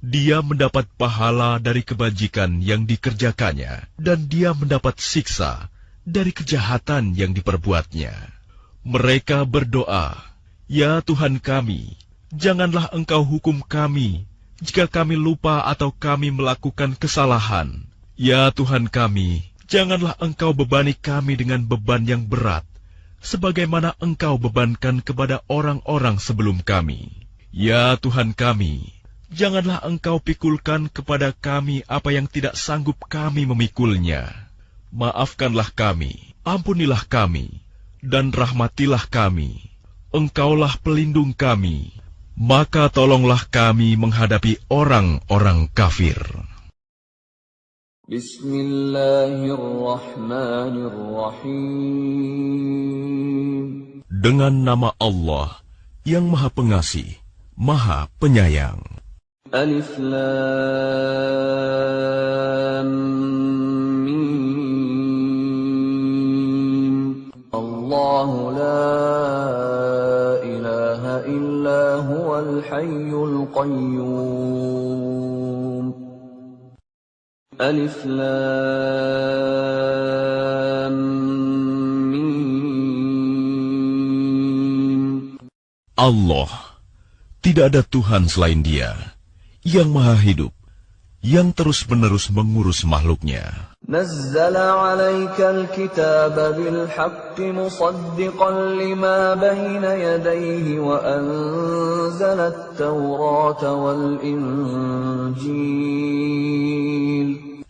Dia mendapat pahala dari kebajikan yang dikerjakannya, dan dia mendapat siksa dari kejahatan yang diperbuatnya. Mereka berdoa, ya Tuhan kami, janganlah Engkau hukum kami jika kami lupa atau kami melakukan kesalahan. Ya Tuhan kami, janganlah Engkau bebani kami dengan beban yang berat, sebagaimana Engkau bebankan kepada orang-orang sebelum kami. Ya Tuhan kami, janganlah Engkau pikulkan kepada kami apa yang tidak sanggup kami memikulnya. Maafkanlah kami, ampunilah kami, dan rahmatilah kami. Engkaulah pelindung kami, maka tolonglah kami menghadapi orang-orang kafir. Bismillahirrahmanirrahim. Dengan nama Allah yang Maha Pengasih, Maha Penyayang. Alif Lam الله لا إله إلا هو الحي القيوم ألف لام ميم. Allah, tidak ada Tuhan selain Dia, yang Maha Hidup, yang terus-menerus mengurus makhluknya. نزل عليك الكتاب بالحق مصدقا لما بين يديه وأنزل التوراة والإنجيل.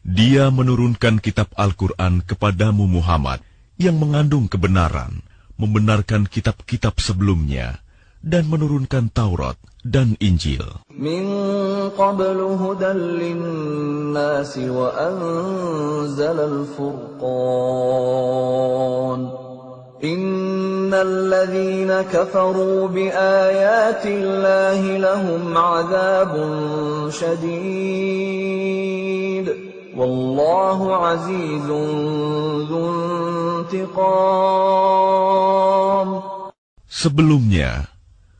Dia menurunkan kitab Al-Quran kepadamu Muhammad yang mengandung kebenaran, membenarkan kitab-kitab sebelumnya, dan menurunkan Taurat dan Injil. Min qablu hudan linnasi wa anzalal furqan. Innal ladzina kafaru bi ayati Allahi lahum 'adzabun syadid. wallahu azizun dzu intiqam. Sebelumnya,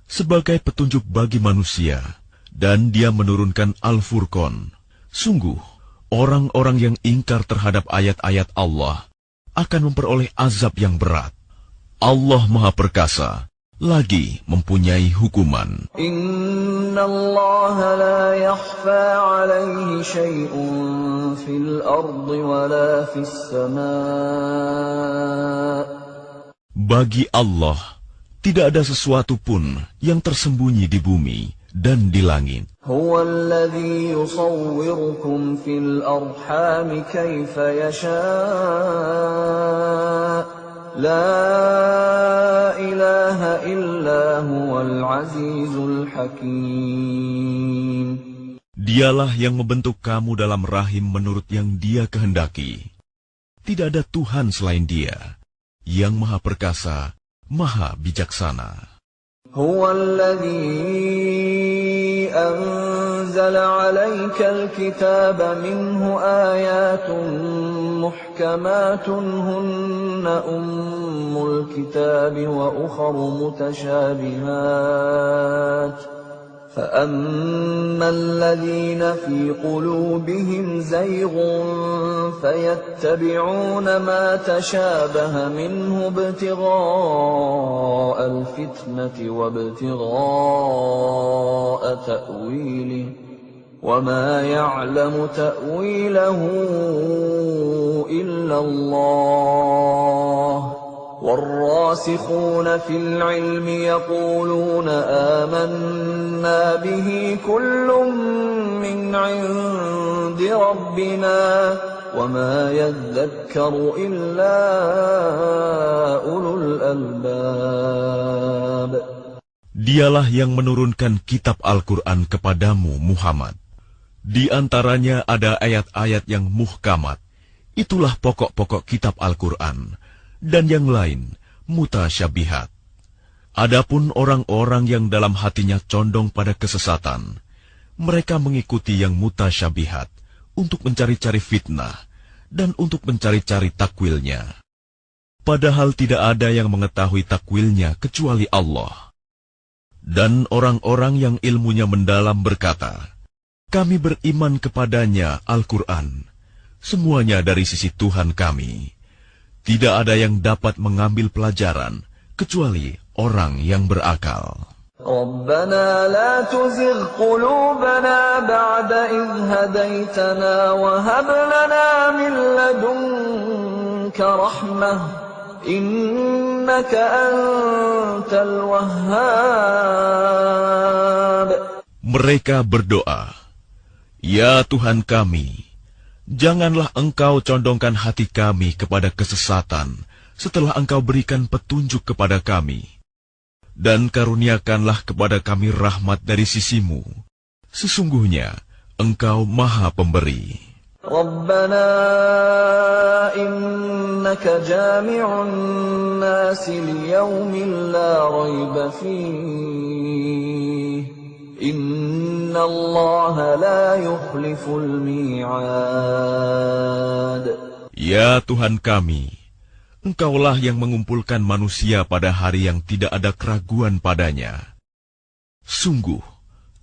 sebagai petunjuk bagi manusia, dan Dia menurunkan Al-Furqan. Sungguh, orang-orang yang ingkar terhadap ayat-ayat Allah akan memperoleh azab yang berat. Allah Maha Perkasa, lagi mempunyai hukuman. Inna Allah la yakhfa alaihi syai'un fil ardi wala fis sama'. Bagi Allah, tidak ada sesuatu pun yang tersembunyi di bumi dan di langit. Huwa alladhi yusawwirukum fil arham kaifa yasha'. La ilaha illa huwal azizul hakim. Dialah yang membentuk kamu dalam rahim menurut yang Dia kehendaki. Tidak ada Tuhan selain Dia, yang Maha Perkasa, Maha Bijaksana. Huwa alladhi anzala 'alaikal kitaba minhu ayatun muhkamatun hunna ummul kitabi wa ukharu mutasyabihat. فَأَمَّا الَّذِينَ فِي قُلُوبِهِمْ زَيْغٌ فَيَتَّبِعُونَ مَا تَشَابَهَ مِنْهُ ابْتِغَاءَ الْفِتْنَةِ وَابْتِغَاءَ تَأْوِيلِهِ وَمَا يَعْلَمُ تَأْوِيلَهُ إِلَّا اللَّهُ وَالرَّاسِخُونَ فِي الْعِلْمِ يَقُولُونَ آمَنَّا بِهِ كُلٌّ مِّنْ عِندِ رَبِّنَا وَمَا يَذَّكَّرُ إِلَّا أُولُو الْأَلْبَابِ. Dialah yang menurunkan kitab Al-Quran kepadamu, Muhammad. Di antaranya ada ayat-ayat yang muhkamat. Itulah pokok-pokok kitab Al-Quran. Dan yang lain, mutasyabihat. Adapun orang-orang yang dalam hatinya condong pada kesesatan, mereka mengikuti yang mutasyabihat untuk mencari-cari fitnah dan untuk mencari-cari takwilnya. Padahal tidak ada yang mengetahui takwilnya kecuali Allah. Dan orang-orang yang ilmunya mendalam berkata, kami beriman kepadanya Al-Quran, semuanya dari sisi Tuhan kami. Tidak ada yang dapat mengambil pelajaran kecuali orang yang berakal. Rabbana la tuzigh qulubana ba'da idh hadaitana wa hab lana min ladunka rahmah innaka antal wahhab. Mereka berdoa, ya Tuhan kami, janganlah Engkau condongkan hati kami kepada kesesatan setelah Engkau berikan petunjuk kepada kami. Dan karuniakanlah kepada kami rahmat dari sisimu. Sesungguhnya Engkau Maha Pemberi. Rabbana innaka jami'un nasi liyaumin la rayba fihi. Inna Allah la yukhliful mi'ad. Ya Tuhan kami, Engkaulah yang mengumpulkan manusia pada hari yang tidak ada keraguan padanya. Sungguh,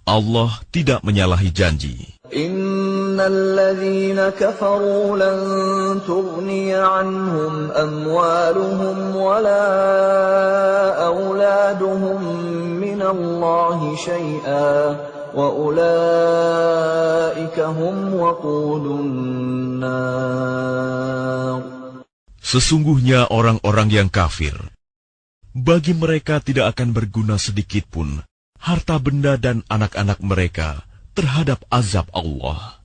Allah tidak menyalahi janji. Innal ladzina kafaru lan tughniya anhum amwaluhum wala auladuhum minallahi syai'a wa ulaika hum waqudun nar. Sesungguhnya orang-orang yang kafir, bagi mereka tidak akan berguna sedikitpun harta benda dan anak-anak mereka terhadap azab Allah.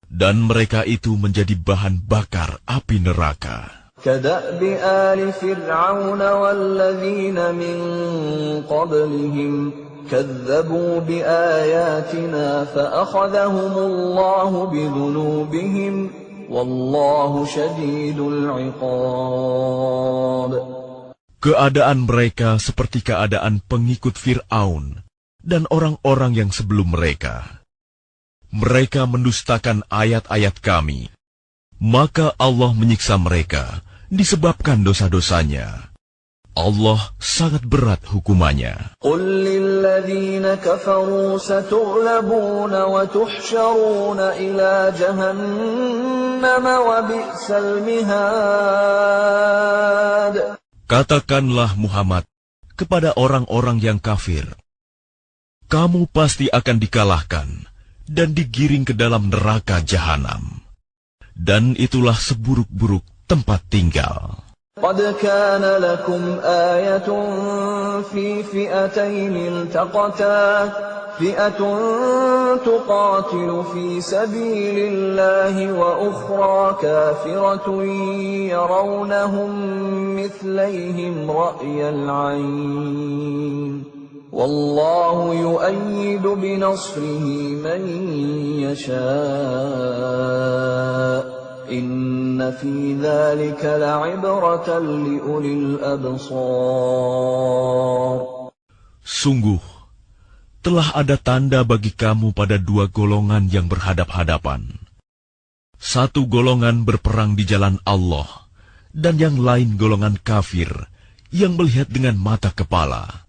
Dan mereka itu menjadi bahan bakar api neraka. Kada'bi ali fir'aun walladzina min qablihim kadzabu biayatina fa'akhadhahumullahu bidhunubihim wallahu syadidul 'iqab. Keadaan mereka seperti keadaan pengikut Fir'aun dan orang-orang yang sebelum mereka. Mereka mendustakan ayat-ayat Kami, maka Allah menyiksa mereka disebabkan dosa-dosanya. Allah sangat berat hukumannya. قل للذين كفروا ستغلبون وتحشرون إلى جهنم وبئس المهاد. Katakanlah Muhammad kepada orang-orang yang kafir, kamu pasti akan dikalahkan dan digiring ke dalam neraka jahanam. Dan itulah seburuk-buruk tempat tinggal. قد كان لكم آية في فئتين التقتا فئة تقاتل في سبيل الله وأخرى كافرة يرونهم مثليهم رأي العين والله يؤيد بنصره من يشاء إن في ذلك لعبرة لأولي الأبصار. Sungguh, telah ada tanda bagi kamu pada dua golongan yang berhadap-hadapan. Satu golongan berperang di jalan Allah, dan yang lain golongan kafir yang melihat dengan mata kepala.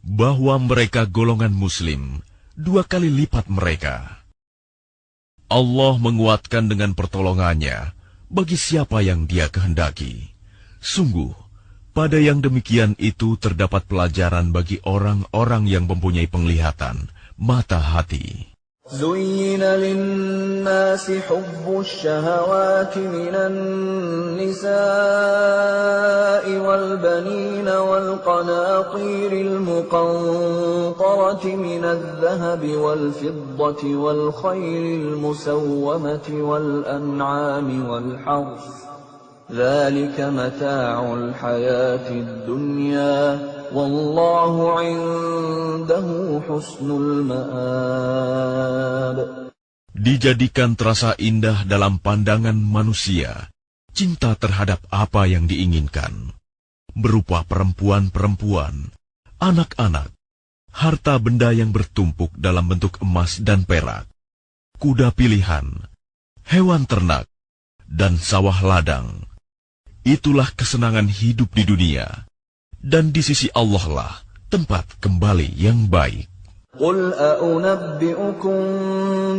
Bahwa mereka golongan muslim, dua kali lipat mereka. Allah menguatkan dengan pertolongannya bagi siapa yang Dia kehendaki. Sungguh, pada yang demikian itu terdapat pelajaran bagi orang-orang yang mempunyai penglihatan, mata hati. زين للناس حب الشهوات من النساء والبنين والقناطير المقنطرة من الذهب والفضة والخيل المسومة والأنعام والحرث ذلك متاع الحياة الدنيا والله عنده حسن المآب. Dijadikan terasa indah dalam pandangan manusia cinta terhadap apa yang diinginkan, berupa perempuan-perempuan, anak-anak, harta benda yang bertumpuk dalam bentuk emas dan perak, kuda pilihan, hewan ternak, dan sawah ladang. Itulah kesenangan hidup di dunia, dan di sisi Allah lah tempat kembali yang baik. قل أأنبئكم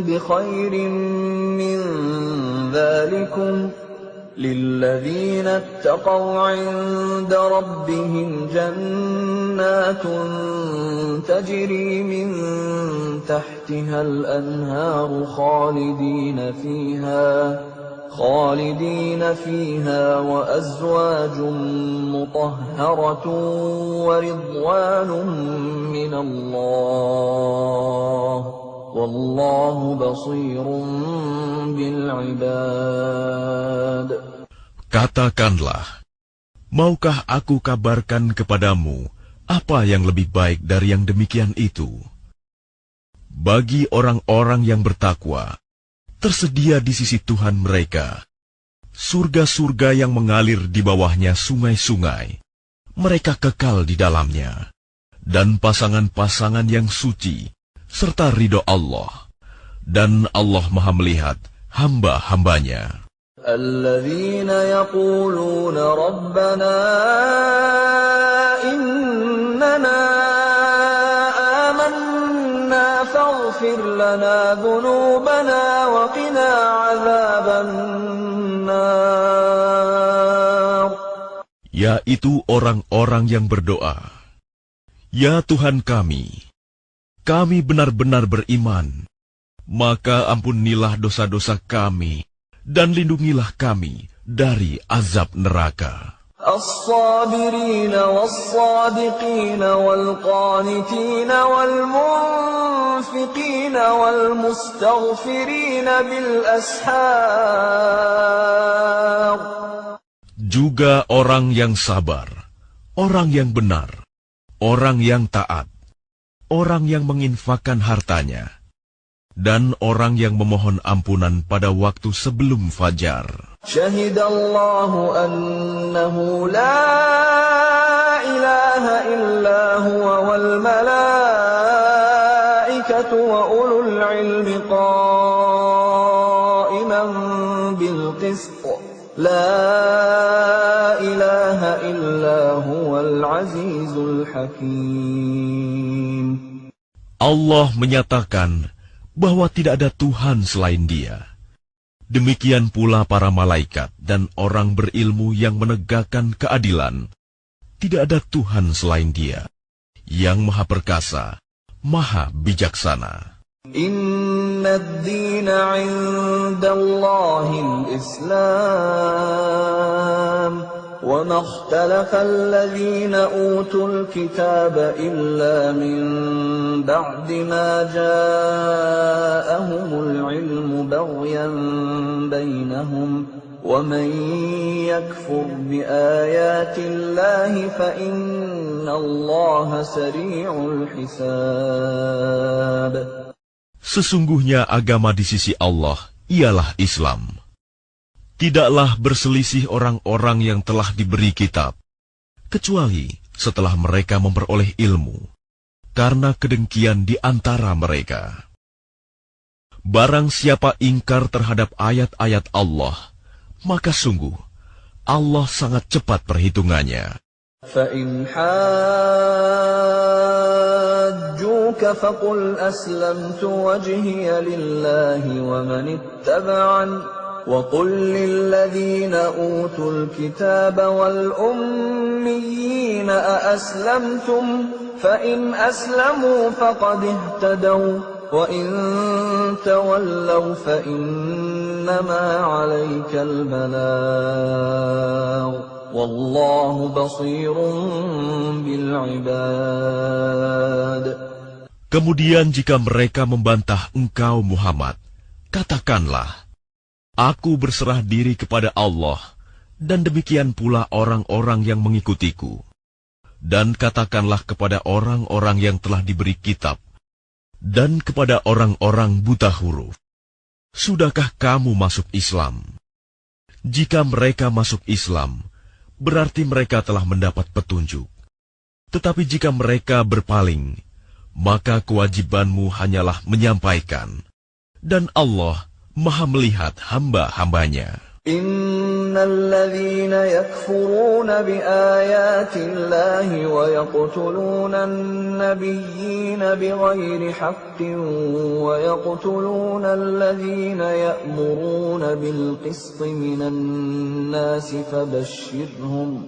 بخير من ذلكم للذين اتقوا عند ربهم جنات تجري من تحتها الأنهار خالدين فيها وأزواج مطهرة ورضوان من الله والله بصير بالعباد. Katakanlah, maukah aku kabarkan kepadamu apa yang lebih baik dari yang demikian itu? Bagi orang-orang yang bertakwa, tersedia di sisi Tuhan mereka surga-surga yang mengalir di bawahnya sungai-sungai. Mereka kekal di dalamnya, dan pasangan-pasangan yang suci, serta ridho Allah. Dan Allah Maha melihat hamba-hambanya. Alladzina yaquluna Rabbana innana amanna faghfir lana dhunubana wa qina adzaban nar. Yaitu orang-orang yang berdoa, Ya Tuhan kami benar-benar beriman, maka ampunilah dosa-dosa kami, dan lindungilah kami dari azab neraka. As-sabirina was-sadiqina wal-qanitina wal-munfiqina wal-mustaghfirina bil-ashar. Juga orang yang sabar, orang yang benar, orang yang taat, orang yang menginfakkan hartanya, dan orang yang memohon ampunan pada waktu sebelum fajar. Syahidallahu annahu la ilaha illa huwa wal malaikatu وأولو العلم قائما بالقسط لا إله إلا هو العزيز الحكيم. Allah menyatakan bahwa tidak ada Tuhan selain Dia. Demikian pula para malaikat dan orang berilmu yang menegakkan keadilan. Tidak ada Tuhan selain Dia, yang Maha Perkasa, Maha Bijaksana. Inna ad-dina 'inda Allahil Islam, wa ma ikhtalafa alladhina utul kitaba illa min ba'di ma ja'ahumul 'ilmu baghyan bainahum. وَمَنْ يَكْفُرْ بِآيَاتِ اللَّهِ فَإِنَّ اللَّهَ سَرِيعُ الْحِسَابِ. Sesungguhnya agama di sisi Allah ialah Islam. Tidaklah berselisih orang-orang yang telah diberi kitab, kecuali setelah mereka memperoleh ilmu, karena kedengkian di antara mereka. Barang siapa ingkar terhadap ayat-ayat Allah, maka sungguh Allah sangat cepat perhitungannya. فَإِنْ حَاجُّوكَ فَقُلْ أَسْلَمْتُ وَجْهِيَ لِلَّهِ وَمَنِ اتَّبَعَنِ وَقُلْ لِلَّذِينَ أُوتُوا الْكِتَابَ وَالْأُمِّيِّينَ أَأَسْلَمْتُمْ فَإِنْ أَسْلَمُوا فَقَدِ اهْتَدَوْا وَإِن تَوَلَّوْا فَإِنَّمَا عَلَيْكَ الْبَلَاغُ وَاللَّهُ بَصِيرٌ بِالْعِبَادِ. Kemudian jika mereka membantah engkau Muhammad, katakanlah, aku berserah diri kepada Allah, dan demikian pula orang-orang yang mengikutiku. Dan katakanlah kepada orang-orang yang telah diberi kitab, dan kepada orang-orang buta huruf, sudahkah kamu masuk Islam? Jika mereka masuk Islam, berarti mereka telah mendapat petunjuk. Tetapi jika mereka berpaling, maka kewajibanmu hanyalah menyampaikan, dan Allah Maha melihat hamba-hambanya. Innalladzina yakfuruna biayatillahi wa yaqtuluna an-nabiyyina bighairi haqqin wa yaqtuluna alladzina ya'muruna bil qisti minan nasi fabashshirhum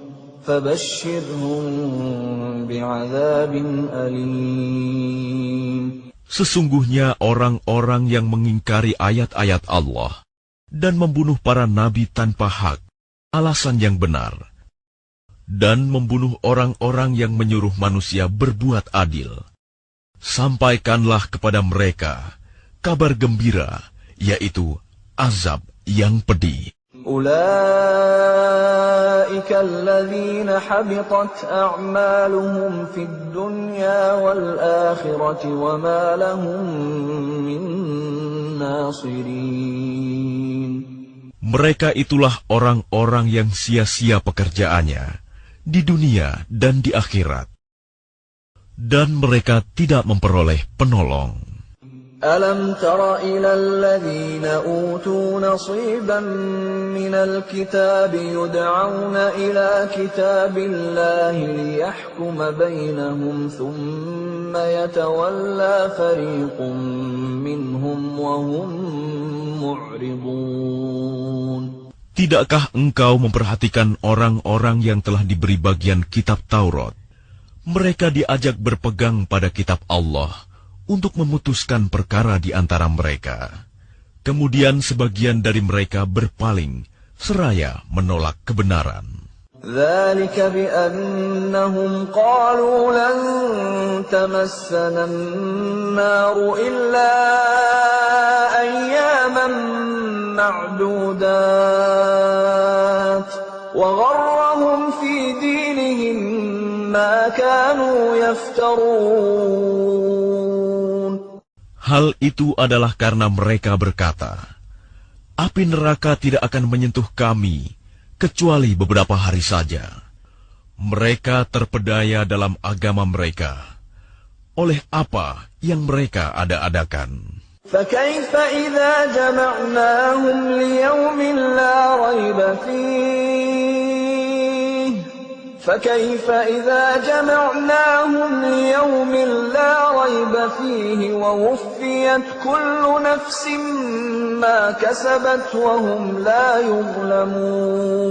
bi'adzabin alim. Sesungguhnya orang-orang yang mengingkari ayat-ayat Allah dan membunuh para nabi tanpa hak, alasan yang benar, dan membunuh orang-orang yang menyuruh manusia berbuat adil, sampaikanlah kepada mereka kabar gembira, yaitu azab yang pedih. Ulaika alladzina habitat a'maluhum fid dunya wal akhirati wa ma lahum min nasirin. Mereka itulah orang-orang yang sia-sia pekerjaannya di dunia dan di akhirat, dan mereka tidak memperoleh penolong. Alam tara ila alladhina utu nasiban minal kitab yud'auna ila kitabillahi liyahkuma bainahum thumma yatawalla fariqun minhum wa hum mu'ridun. Tidakkah engkau memperhatikan orang-orang yang telah diberi bagian kitab Taurat? Mereka diajak berpegang pada kitab Allah untuk memutuskan perkara di antara mereka. Kemudian sebagian dari mereka berpaling, seraya menolak kebenaran. ذَلِكَ بِأَنَّهُمْ قَالُوا لَن تَمَسَّنَا النَّارُ إِلَّا أَيَّامًا مَّعْدُودَاتٍ وَغَرَّهُمْ فِي دِينِهِم مَّا كَانُوا يَفْتَرُونَ. Hal itu adalah karena mereka berkata, api neraka tidak akan menyentuh kami kecuali beberapa hari saja. Mereka terpedaya dalam agama mereka. oleh apa yang mereka ada-adakan. فكيف إذا جمعناهم ليوم لا ريب فيه فكيف إذا جمعناهم ليوم لا ريب فيه ووفيت كل نفس ما كسبت وهم لا يظلمون.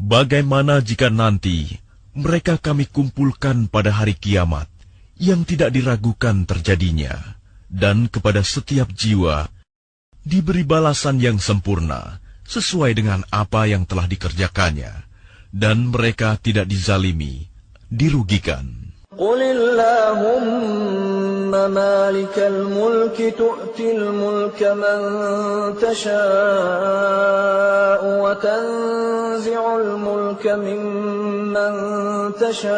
Bagaimana jika nanti mereka kami kumpulkan pada hari kiamat yang tidak diragukan terjadinya, dan kepada setiap jiwa diberi balasan yang sempurna sesuai dengan apa yang telah dikerjakannya, dan mereka tidak dizalimi, dirugikan. قل اللهم مالك الملك تؤتي الملك من تشاء وتنزع الملك ممن تشاء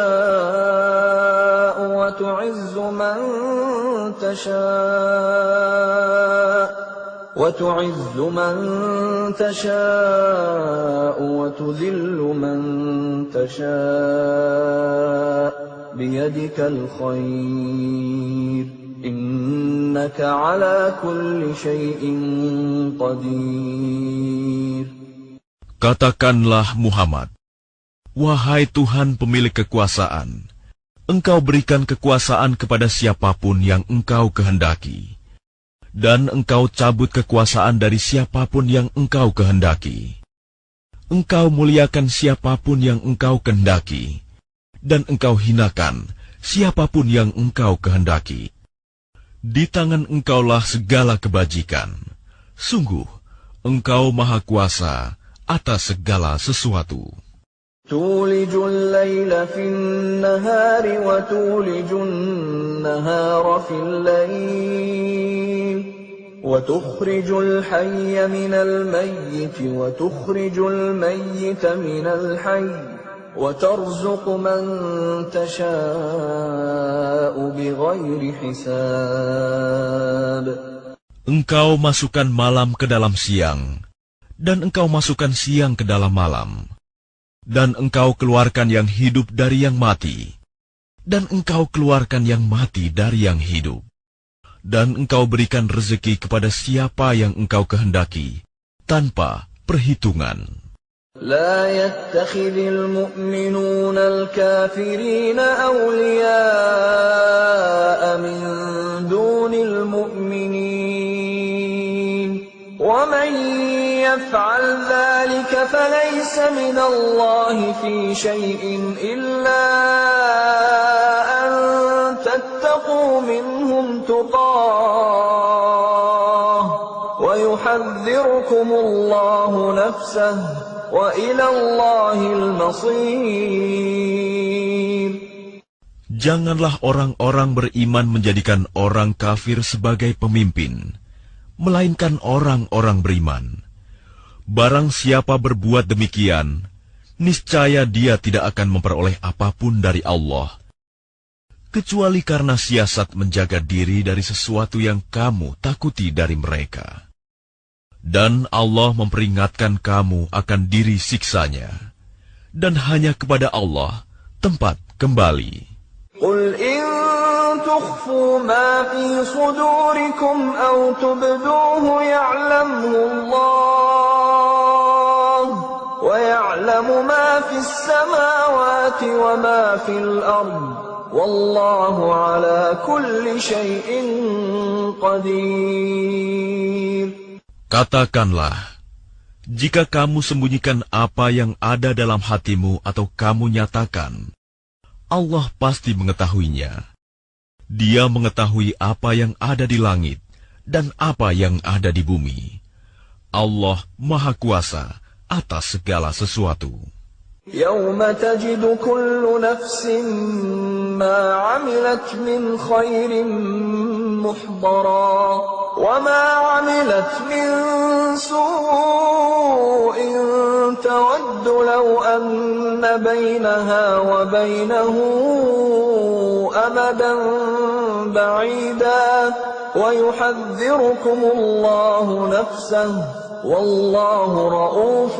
وتعز من تشاء وتذل من تشاء بيدك الخير إنك على كل شيء قدير. Katakanlah Muhammad, wahai Tuhan pemilik kekuasaan, Engkau berikan kekuasaan kepada siapapun yang Engkau kehendaki, dan Engkau cabut kekuasaan dari siapapun yang Engkau kehendaki. Engkau muliakan siapapun yang Engkau kehendaki, dan Engkau hinakan siapapun yang Engkau kehendaki. Di tangan Engkaulah segala kebajikan. Sungguh, Engkau Maha Kuasa atas segala sesuatu. تولج الليل في النهار وتولج النهار في الليل وتخرج الحي من الميت وتخرج الميت من الحي وترزق من تشاء بغير حساب. Engkau masukkan malam ke dalam siang, dan Engkau masukkan siang ke dalam malam, dan Engkau keluarkan yang hidup dari yang mati, dan Engkau keluarkan yang mati dari yang hidup, dan Engkau berikan rezeki kepada siapa yang Engkau kehendaki, tanpa perhitungan. لا يتخذ المؤمنون الكافرين أولياء من دون المؤمنين ومن يفعل ذلك فليس من الله في شيء إلا أن تتقوا منهم تقاه ويحذركم الله نفسه وإلى الله المصير. Janganlah orang-orang beriman menjadikan orang kafir sebagai pemimpin, melainkan orang-orang beriman. Barang siapa berbuat demikian, niscaya dia tidak akan memperoleh apapun dari Allah, kecuali karena siasat menjaga diri dari sesuatu yang kamu takuti dari mereka. Dan Allah memperingatkan kamu akan diri siksanya, dan hanya kepada Allah tempat kembali. قل إن تخفوا ما في صدوركم أو تبدوه يعلمه الله ويعلم ما في السماوات وما في الأرض والله على كل شيء قدير. Katakanlah, jika kamu sembunyikan apa yang ada dalam hatimu atau kamu nyatakan, Allah pasti mengetahuinya. Dia mengetahui apa yang ada di langit dan apa yang ada di bumi. Allah Maha Kuasa atas segala sesuatu. يوم تجد كل نفس ما عملت من خير محضرا وما عملت من سوء تود لو أن بينها وبينه أمدا بعيدا ويحذركم الله نفسه والله رؤوف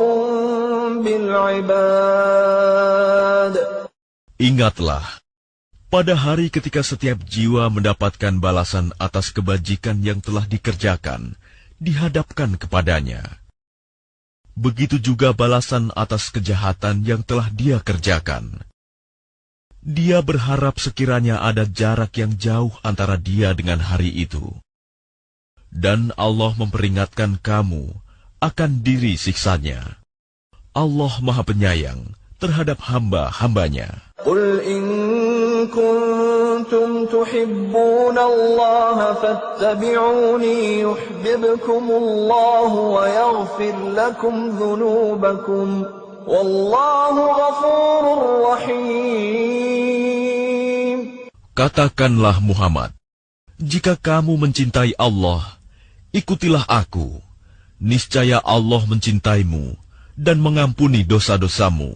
بالعباد. Ingatlah, Pada hari ketika setiap jiwa mendapatkan balasan atas kebajikan yang telah dikerjakan, dihadapkan kepadanya. Begitu juga balasan atas kejahatan yang telah dia kerjakan. Dia berharap sekiranya ada jarak yang jauh antara dia dengan hari itu. Dan Allah memperingatkan kamu akan diri siksanya. Allah Maha Penyayang terhadap hamba-hambanya. Qul in kuntum tuhibbuna Allah fattabi'uni yuhibbukumullah wa yaghfir lakum dhunubakum wallahu ghafurur rahim. Katakanlah Muhammad, jika kamu mencintai Allah, ikutilah aku. Niscaya Allah mencintaimu dan mengampuni dosa-dosamu.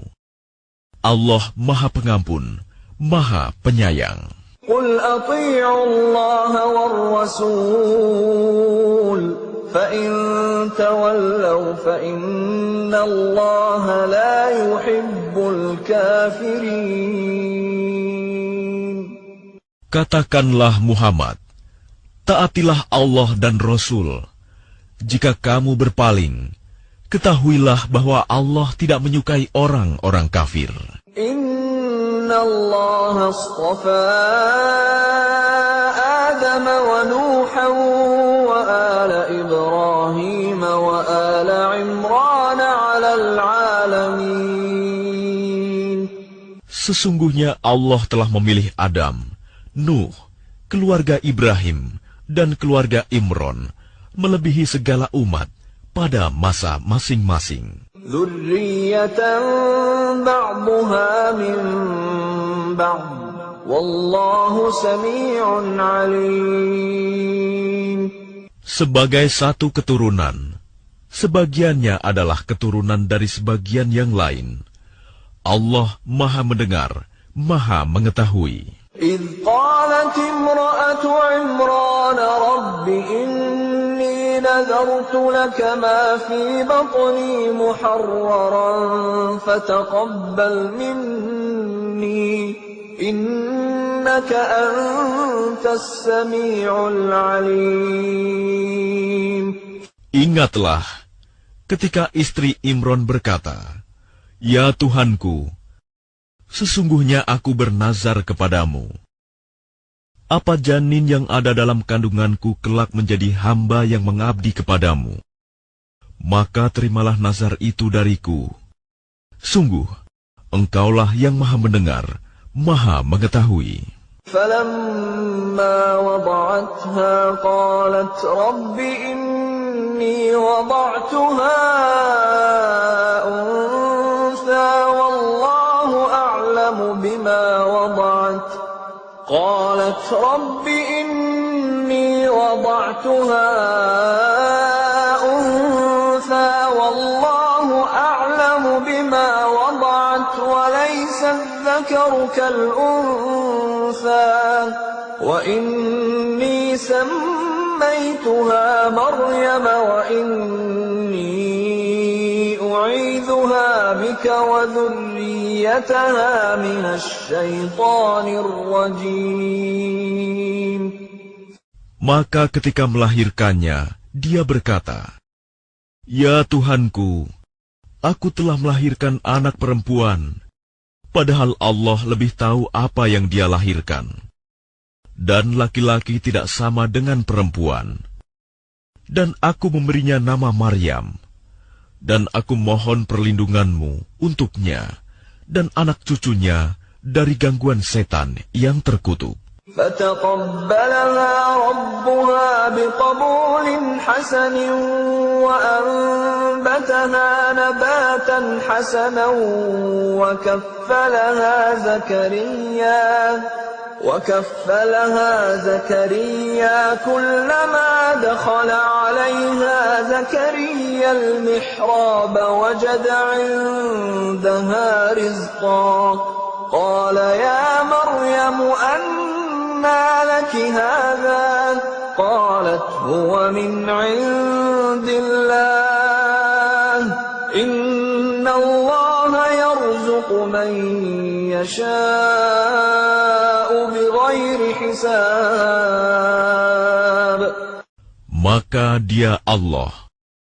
Allah Maha Pengampun, Maha Penyayang. Qul ati'u Allah war Rasul, fa in tawallaw fa inna Allah la yuhibbul kafirin. Katakanlah Muhammad, taatilah Allah dan Rasul. Jika kamu berpaling, ketahuilah bahwa Allah tidak menyukai orang-orang kafir. Inna Allah astafa Adam wa Nuhan wa ala Ibrahim wa ala Imran ala alamin. Sesungguhnya Allah telah memilih Adam, Nuh, keluarga Ibrahim, dan keluarga Imron, melebihi segala umat pada masa masing-masing. Dzurriyyatan ba'daha min ba'd, wallahu sami'un 'alim. Sebagai satu keturunan, sebagiannya adalah keturunan dari sebagian yang lain. Allah Maha Mendengar, Maha Mengetahui. إذ قالت امرأة عمران رب إني نذرت لك ما في بطني محررا فتقبل مني إنك أنت السميع العليم. Ingatlah ketika istri Imron berkata, "Ya Tuhanku, sesungguhnya aku bernazar kepadamu. Apa janin yang ada dalam kandunganku kelak menjadi hamba yang mengabdi kepadamu? Maka terimalah nazar itu dariku. Sungguh, Engkaulah yang Maha Mendengar, Maha Mengetahui." فلما وضعتها قالت رب إني وضعتها أنثى والله أعلم بما وضعت قالت رب إني وضعتها أنثى والله أعلم بما وضعت وليس الذكر كالأنثى وإني سميتها مريم وإني أعيذها بك وذريتها من الشيطان الرجيم. Maka ketika melahirkannya, dia berkata, "Ya Tuhanku, aku telah melahirkan anak perempuan, padahal Allah lebih tahu apa yang dia lahirkan. Dan laki-laki tidak sama dengan perempuan. Dan aku memberinya nama Maryam. Dan aku mohon perlindunganmu untuknya dan anak cucunya dari gangguan setan yang terkutuk." فتقبلها ربها بقبول حسن وأنبتها نباتا حسنا وكفلها زكريا كلما دخل عليها زكريا المحراب وجد عندها رزقا قال يا مريم أنى لك هذا قالت هو من عند الله إن الله يرزق من يشاء بغير حساب. Maka dia Allah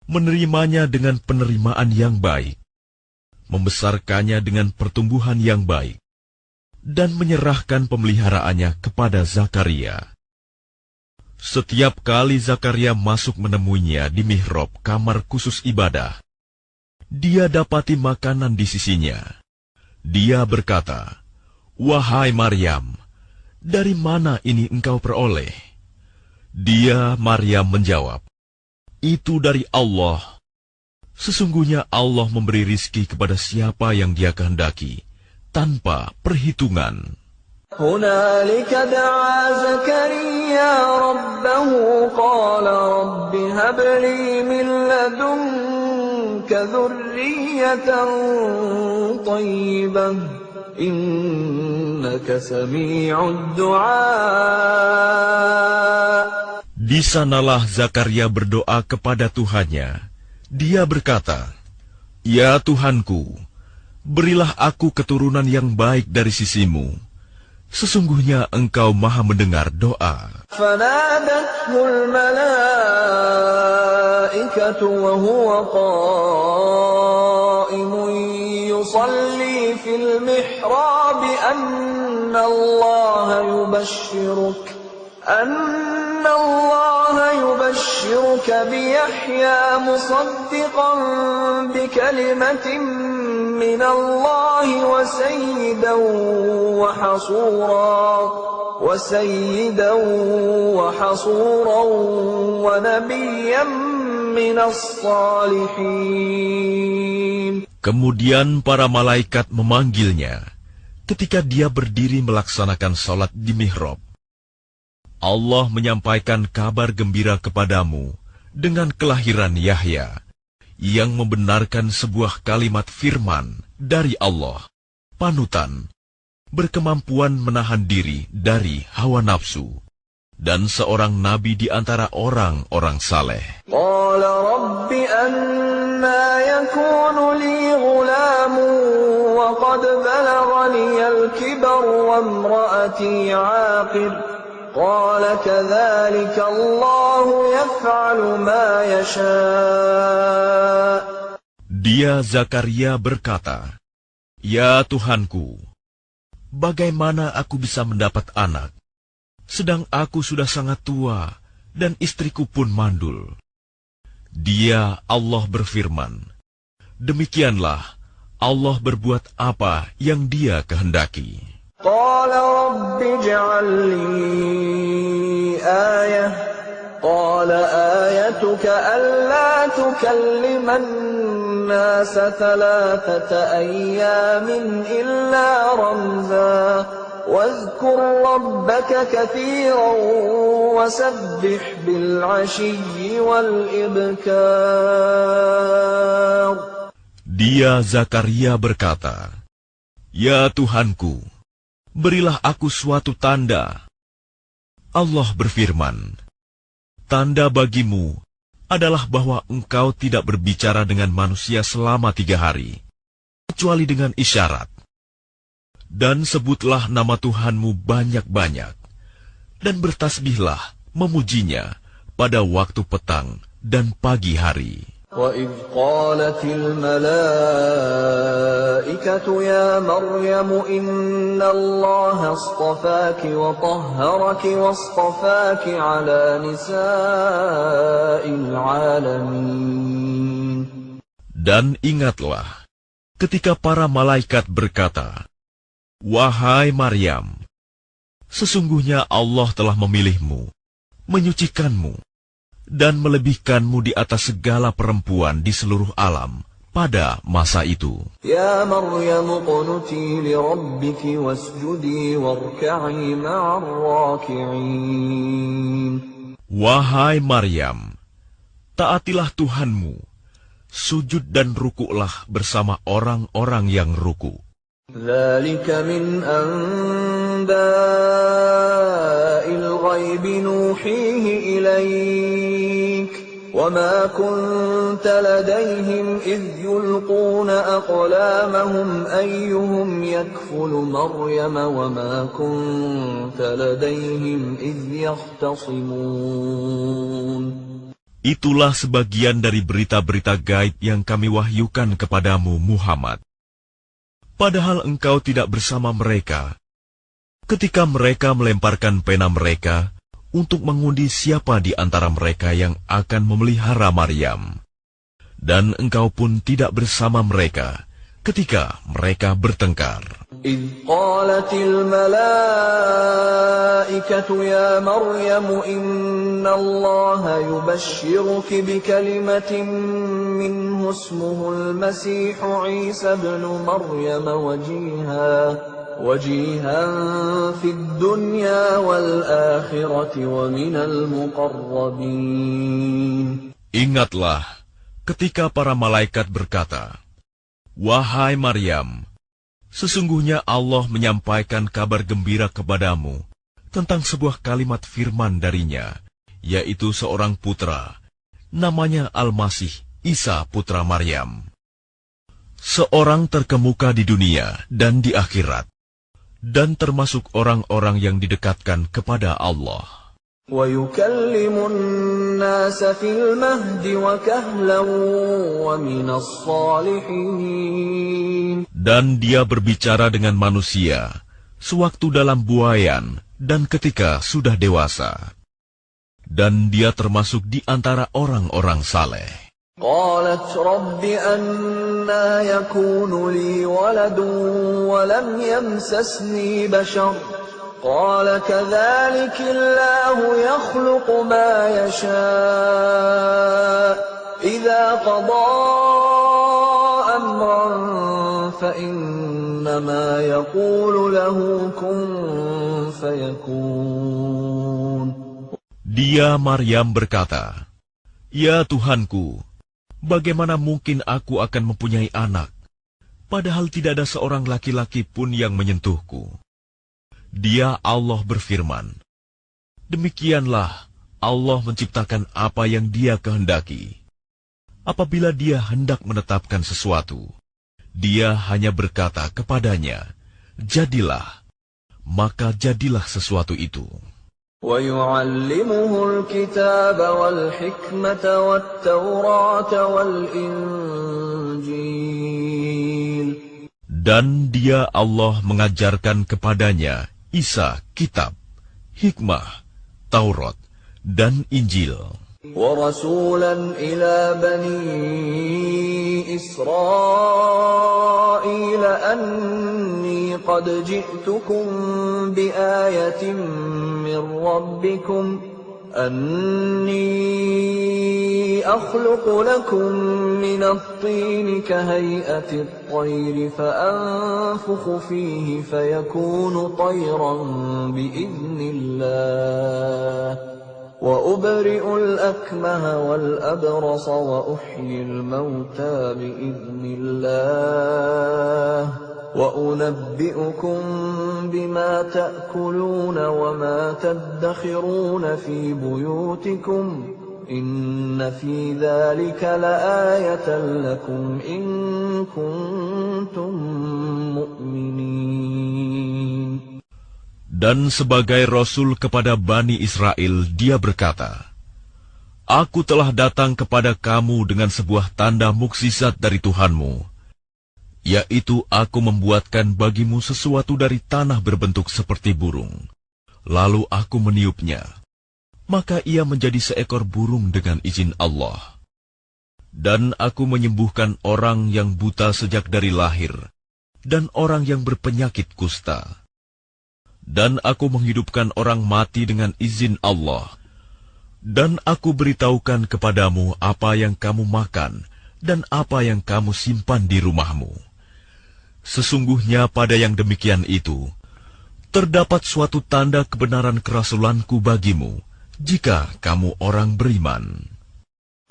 menerimanya dengan penerimaan yang baik, membesarkannya dengan pertumbuhan yang baik, dan menyerahkan pemeliharaannya kepada Zakaria. Setiap kali Zakaria masuk menemuinya di mihrab kamar khusus ibadah, dia dapati makanan di sisinya. Dia berkata, "Wahai Maryam, dari mana ini engkau peroleh?" Dia, Maryam, menjawab, "Itu dari Allah. Sesungguhnya Allah memberi rizki kepada siapa yang Dia kehendaki, tanpa perhitungan." هنالك دعا زكريا ربه قال رب هب لي من لدنك ذرية طيبة إنك سميع الدعاء. Di sanalah Zakaria berdoa kepada Tuhannya. Dia berkata, "Ya Tuhanku, berilah aku keturunan yang baik dari sisimu. Sesungguhnya Engkau Maha mendengar doa." فنادته الملائكة وهو قائم يصلي في المحراب أن الله يبشرك بيحيى مصدقا بكلمة من الله وسيدا وحصورا ونبيا من الصالحين. Kemudian para malaikat memanggilnya ketika dia berdiri melaksanakan salat di mihrab. Allah menyampaikan kabar gembira kepadamu dengan kelahiran Yahya, yang membenarkan sebuah kalimat firman dari Allah, panutan, berkemampuan menahan diri dari hawa nafsu, dan seorang nabi di antara orang-orang saleh. قال رب أنى يكون لي غلام وقد بلغني الكبر وامرأتي عاقر قال كذلك الله يفعل ما يشاء. Dia Zakaria berkata, "Ya Tuhanku, bagaimana aku bisa mendapat anak, sedang aku sudah sangat tua dan istriku pun mandul?" Dia, Allah, berfirman, "Demikianlah Allah berbuat apa yang Dia kehendaki." قال رب اجعل لي آية قال آيتك ألا تكلم الناس 3 أيام إلا رمزا واذكر ربك كثيرا وسبح بالعشي والإبكار. Dia Zakaria berkata, "Ya Tuhanku, berilah aku suatu tanda." Allah berfirman, "Tanda bagimu adalah bahwa engkau tidak berbicara dengan manusia selama 3 hari, kecuali dengan isyarat. Dan sebutlah nama Tuhanmu banyak-banyak, dan bertasbihlah memujinya pada waktu petang dan pagi hari." وَإِذْ قَالَتِ الْمَلَائِكَةُ يَا مَرْيَمُ إِنَّ اللَّهَ اصْطَفَاكِ وَطَهَّرَكِ وَاصْطَفَاكِ عَلَى نِسَاءِ الْعَالَمِينَ. Dan ingatlah ketika para malaikat berkata, "Wahai Maryam, sesungguhnya Allah telah memilihmu, menyucikanmu, dan melebihkanmu di atas segala perempuan di seluruh alam pada masa itu." Ya Maryam qunuti li rabbiki wasjudi warka'i ma'ar raki'in. Wahai Maryam, taatilah Tuhanmu, sujud dan rukuklah bersama orang-orang yang ruku. Dzalika min anba'il ghaibi nuhihi ilaik. وَمَا كُنْتَ لَدَيْهِمْ إِذْ يُلْقُونَ أَقْلَامَهُمْ أَيُّهُمْ يَكْفُلُ مَرْيَمَ وَمَا كُنْتَ لَدَيْهِمْ إِذْ يَخْتَصِمُونَ. Itulah sebagian dari berita-berita gaib yang kami wahyukan kepadamu, Muhammad. Padahal engkau tidak bersama mereka ketika mereka melemparkan pena mereka untuk mengundi siapa di antara mereka yang akan memelihara Maryam. Dan engkau pun tidak bersama mereka ketika mereka bertengkar. إِذْ قَالَتِ الْمَلَائِكَةُ يَا مَرْيَمُ إِنَّ اللَّهَ يُبَشِّرُكِ بِكَلِمَةٍ مِّنْهُ اسْمُهُ الْمَسِيحُ عِيسَى ابْنُ مَرْيَمَ وَجِيهًا فِي الدُّنْيَا وَالْآخِرَةِ وَمِنَ الْمُقَرَّبِينَ. Ingatlah ketika para malaikat berkata, "Wahai Maryam, sesungguhnya Allah menyampaikan kabar gembira kepadamu tentang sebuah kalimat firman darinya, yaitu seorang putra, namanya Al-Masih, Isa putra Maryam. Seorang terkemuka di dunia dan di akhirat, dan termasuk orang-orang yang didekatkan kepada Allah. وَيُكَلِّمُ النَّاسَ فِي الْمَهْدِ وَكَهْلًا وَمِنَ الصَّالِحِينَ. Dan dia berbicara dengan manusia sewaktu dalam buayan dan ketika sudah dewasa. Dan dia termasuk di antara orang-orang saleh. قالت رب أنى يكون لي ولد ولم يمسسني بشر قال كذلك الله يخلق ما يشاء إذا قضى أمرا فإنما يقول له كن فيكون. Dia Maryam berkata, "Ya Tuhanku, bagaimana mungkin aku akan mempunyai anak, padahal tidak ada seorang laki-laki pun yang menyentuhku?" Dia Allah berfirman, "Demikianlah Allah menciptakan apa yang Dia kehendaki. Apabila Dia hendak menetapkan sesuatu, Dia hanya berkata kepadanya, 'Jadilah,' maka jadilah sesuatu itu." وَيُعَلِّمُهُ الْكِتَابَ وَالْحِكْمَةَ وَالتَّوْرَاةَ وَالْإِنْجِيلَ. Dan Dia Allah mengajarkan kepadanya Isa kitab, hikmah, Taurat, dan Injil. وَرَسُولًا إِلَى بَنِي إِسْرَائِيلَ أَنِّي قَدْ جِئْتُكُمْ بِآيَةٍ مِّن رَّبِّكُمْ أَنِّي أَخْلُقُ لَكُم مِّنَ الطِّينِ كَهَيْئَةِ الطَّيْرِ فَأَنفُخُ فِيهِ فَيَكُونُ طَيْرًا بِإِذْنِ اللَّهِ وَأُبْرِئُ الْأَكْمَهَ وَالْأَبْرَصَ وَأُحْيِي الْمَوْتَى بِإِذْنِ اللَّهِ وَأُنَبِّئُكُم بِمَا تَأْكُلُونَ وَمَا تَدَّخِرُونَ فِي بُيُوتِكُمْ إِنَّ فِي ذَلِكَ لَآيَةً لَكُمْ إِن كُنتُم مُّؤْمِنِينَ. Dan sebagai Rasul kepada Bani Israel, dia berkata, "Aku telah datang kepada kamu dengan sebuah tanda mukjizat dari Tuhanmu, yaitu aku membuatkan bagimu sesuatu dari tanah berbentuk seperti burung. Lalu aku meniupnya, maka ia menjadi seekor burung dengan izin Allah. Dan aku menyembuhkan orang yang buta sejak dari lahir, dan orang yang berpenyakit kusta. Dan aku menghidupkan orang mati dengan izin Allah. Dan aku beritahukan kepadamu apa yang kamu makan dan apa yang kamu simpan di rumahmu. Sesungguhnya pada yang demikian itu, terdapat suatu tanda kebenaran kerasulanku bagimu, jika kamu orang beriman."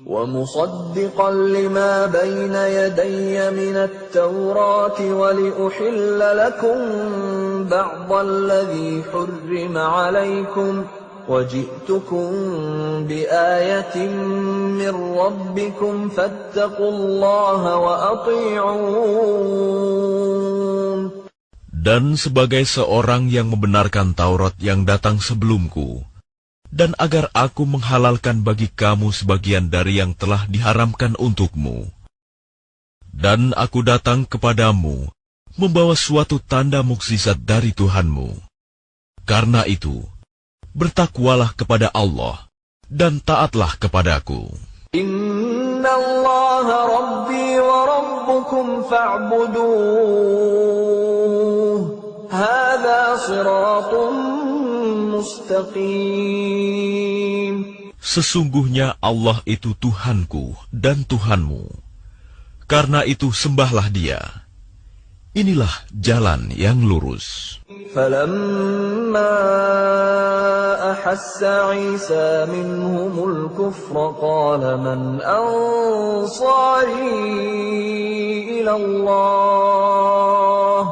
وَمُصَدِّقًا لِمَا بَيْنَ يَدَيَّ مِنَ التَّوْرَاةِ وَلِأُحِلَّ لَكُم بَعْضَ الَّذِي حُرِّمَ عَلَيْكُمْ وَجِئْتُكُمْ بِآيَةٍ مِّن رَّبِّكُمْ فَاتَّقُوا اللَّهَ وَأَطِيعُونِ. Dan sebagai seorang yang membenarkan Taurat yang datang sebelumku, dan agar aku menghalalkan bagi kamu sebagian dari yang telah diharamkan untukmu. Dan aku datang kepadamu, membawa suatu tanda mukjizat dari Tuhanmu. Karena itu, bertakwalah kepada Allah, dan taatlah kepadaku. Inna Allah Rabbi wa Rabbukum fa'buduh. Hadha siratun mustaqim. Sesungguhnya Allah itu Tuhanku dan Tuhanmu. Karena itu sembahlah Dia. Inilah jalan yang lurus. فَلَمَّا أَحَسَّ عِيسَى مِنْهُمُ الْكُفْرَ قَالَ مَنْ أَنصَارِي إِلَى اللَّهِ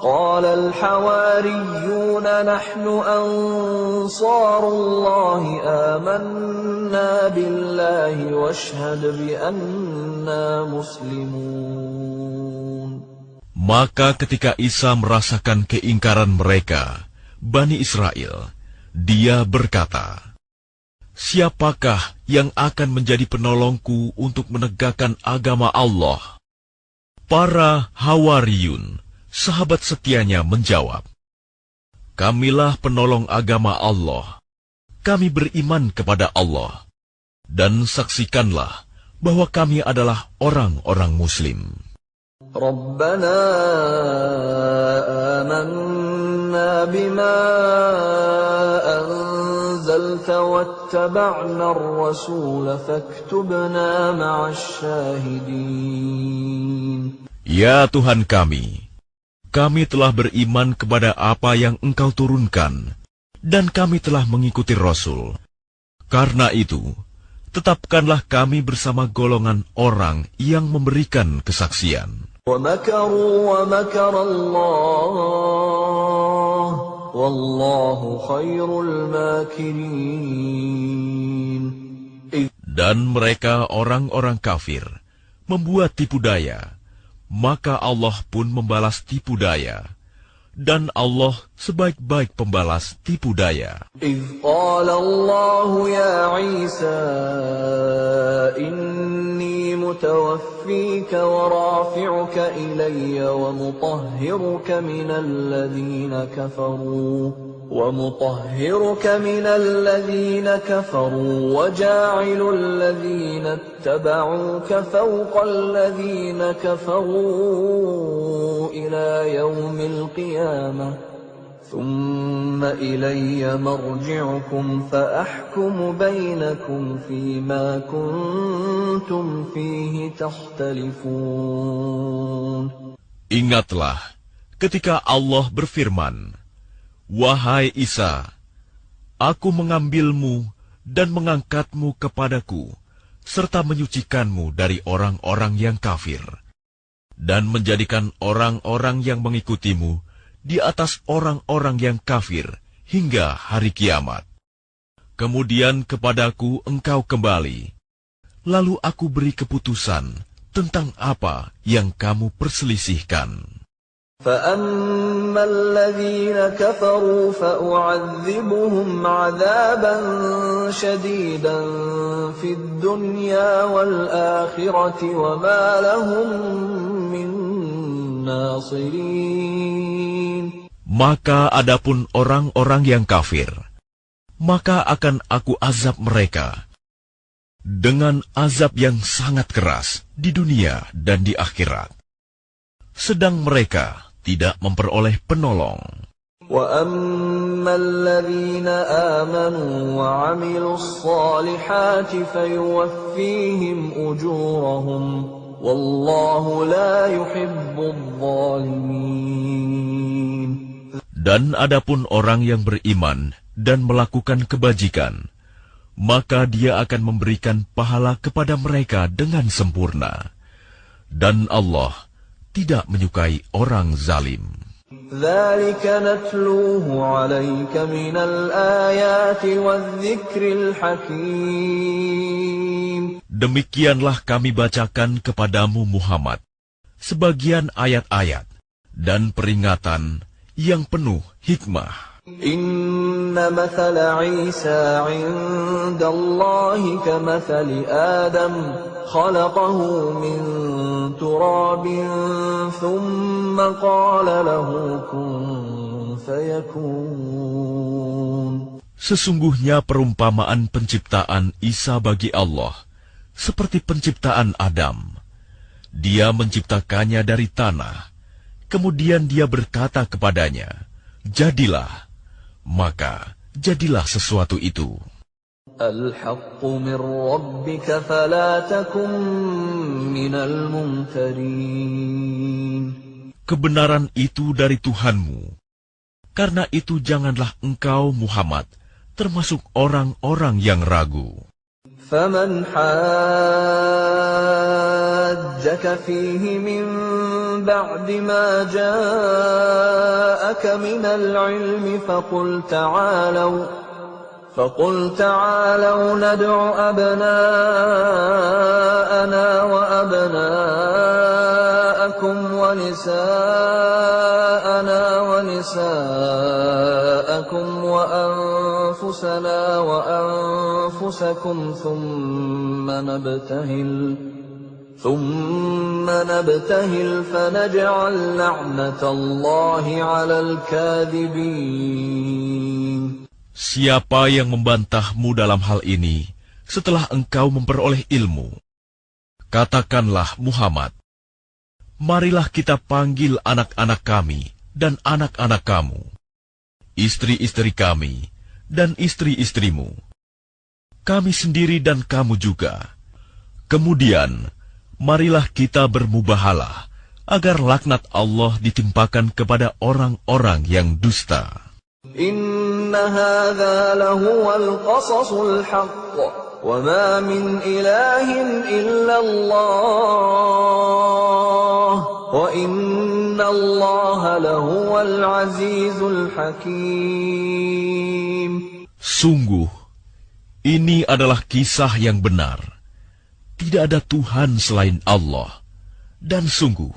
قَالَ الْحَوَارِيُّونَ نَحْنُ أَنصَارُ اللَّهِ آمَنَّا بِاللَّهِ وَاشْهَدْ بِأَنَّا مُسْلِمُونَ. Maka ketika Isa merasakan keingkaran mereka, Bani Israel, dia berkata, "Siapakah yang akan menjadi penolongku untuk menegakkan agama Allah?" Para Hawariyun, sahabat setianya, menjawab, "Kamilah penolong agama Allah. Kami beriman kepada Allah. Dan saksikanlah bahwa kami adalah orang-orang Muslim." رَبَّنَا آمَنَّا بِمَا أَنزَلْتَ وَاتَّبَعْنَا الرَّسُولَ فَاكْتُبْنَا مَعَ الشَّاهِدِينَ. Ya Tuhan kami telah beriman kepada apa yang Engkau turunkan, dan kami telah mengikuti Rasul. Karena itu, tetapkanlah kami bersama golongan orang yang memberikan kesaksian. وَمَكَرُوا وَمَكَرَ اللَّهُ وَاللَّهُ خَيْرُ الْمَاكِرِينَ. Dan mereka orang-orang kafir membuat tipu daya, maka Allah pun membalas tipu daya. Dan Allah sebaik-baik pembalas tipu daya. إِذْ قَالَ اللَّهُ يَا عِيسَى إِنِّي مُتَوَفِّيكَ وَرَافِعُكَ إِلَيَّ وَمُطَهِّرُكَ مِنَ الَّذِينَ كَفَرُوا وَجَاعِلُ الَّذِينَ اتَّبَعُوكَ فَوْقَ الَّذِينَ كَفَرُوا إِلَى يَوْمِ الْقِيَامَةِ ثُمَّ إِلَيَّ مَرْجِعُكُمْ فَأَحْكُمُ بَيْنَكُمْ فِيمَا كُنتُمْ فِيهِ تَخْتَلِفُونَ. Ingatlah ketika Allah berfirman, "Wahai Isa, Aku mengambilmu dan mengangkatmu kepadaku, serta menyucikanmu dari orang-orang yang kafir, dan menjadikan orang-orang yang mengikutimu di atas orang-orang yang kafir hingga hari kiamat. Kemudian kepadaku engkau kembali, lalu aku beri keputusan tentang apa yang kamu perselisihkan." فَأَمَّا الَّذِينَ كَفَرُوا فَأُعَذِّبُهُمْ عَذَابًا شَدِيدًا فِي الدُّنْيَا وَالْآخِرَةِ وَمَا لَهُم مِّن نَّاصِرِينَ. Maka adapun orang-orang yang kafir, maka akan aku azab mereka dengan azab yang sangat keras di dunia dan di akhirat. Sedang mereka tidak memperoleh penolong. وَأَمَّا الَّذِينَ آمَنُوا وَعَمِلُوا الصَّالِحَاتِ فَيُوَفِّيهِمْ أُجُورَهُمْ وَاللَّهُ لَا يُحِبُّ الظَّالِمِينَ. Dan adapun orang yang beriman dan melakukan kebajikan, maka Dia akan memberikan pahala kepada mereka dengan sempurna. Dan Allah tidak menyukai orang zalim. ذلك نتلوه عليك من الآيات والذكر الحكيم. Demikianlah kami bacakan kepadamu Muhammad sebagian ayat-ayat dan peringatan yang penuh hikmah. Inna mathala Isa 'inda Allahi kamathali Adam khalaqahu min turabin thumma qala lahu kun fayakun. Sesungguhnya perumpamaan penciptaan Isa bagi Allah seperti penciptaan Adam. Dia menciptakannya dari tanah, kemudian dia berkata kepadanya, jadilah, maka jadilah sesuatu itu. Al-haqqu min rabbika fala takum minal mumtarin. Kebenaran itu dari Tuhanmu. Karena itu janganlah engkau Muhammad termasuk orang-orang yang ragu. فَمَنْ حَاجَّكَ فِيهِ مِنْ بَعْدِ مَا جَاءَكَ مِنَ الْعِلْمِ فَقُلْ تَعَالَوْا نَدْعُ أَبْنَاءَنَا وَأَبْنَاءَكُمْ وَنِسَاءَنَا وَنِسَاءَكُمْ وَأَنفُسَنَا وَأَنفُسَكُمْ ثُمَّ نَبْتَهِلْ فَنَجْعَلْ لَعْنَةَ اللَّهِ عَلَى الْكَاذِبِينَ. Siapa yang membantahmu dalam hal ini setelah engkau memperoleh ilmu? Katakanlah Muhammad, marilah kita panggil anak-anak kami dan anak-anak kamu, istri-istri kami dan istri-istrimu, kami sendiri dan kamu juga. Kemudian, marilah kita bermubahalah agar laknat Allah ditimpakan kepada orang-orang yang dusta. Inna hadza lahuwal qasasul haqq wa ma min ilahin illallah wa inna Allaha lahuwal azizul hakim. Sungguh, ini adalah kisah yang benar. Tidak ada Tuhan selain Allah. Dan sungguh,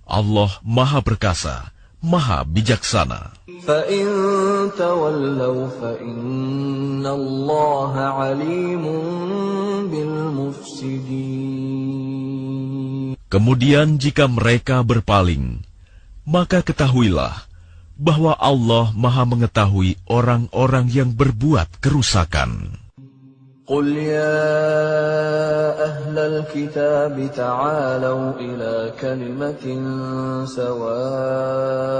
Allah Maha Perkasa, Maha Bijaksana. فَإِن تَوَلَّوْا فَإِنَّ اللَّهَ عَلِيمٌ بِالْمُفْسِدِينَ. Kemudian jika mereka berpaling, maka ketahuilah bahwa Allah Maha mengetahui orang-orang yang berbuat kerusakan. قُلْ يَا أَهْلَ الْكِتَابِ تَعَالَوْا إِلَى كَلِمَةٍ سَوَاءٍ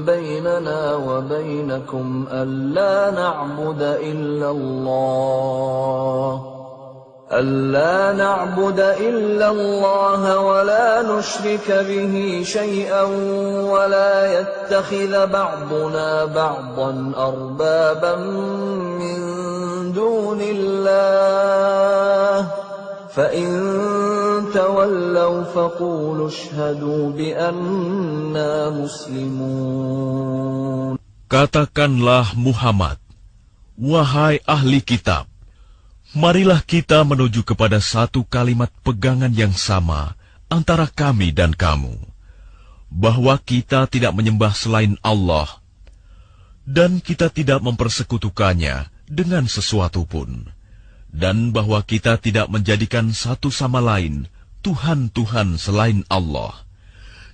بَيْنَنَا وَبَيْنَكُمْ أَلَّا نَعْبُدَ إِلَّا اللَّهَ وَلَا نُشْرِكَ بِهِ شَيْئًا وَلَا يَتَّخِذَ بَعْضُنَا بَعْضًا أَرْبَابًا مِّن دون الله فإن تولوا فقولوا اشهدوا بأننا مسلمون. Katakanlah Muhammad, wahai ahli kitab, marilah kita menuju kepada satu kalimat pegangan yang sama antara kami dan kamu, bahwa kita tidak menyembah selain Allah, dan kita tidak mempersekutukannya dengan sesuatu pun, dan bahwa kita tidak menjadikan satu sama lain Tuhan-Tuhan selain Allah.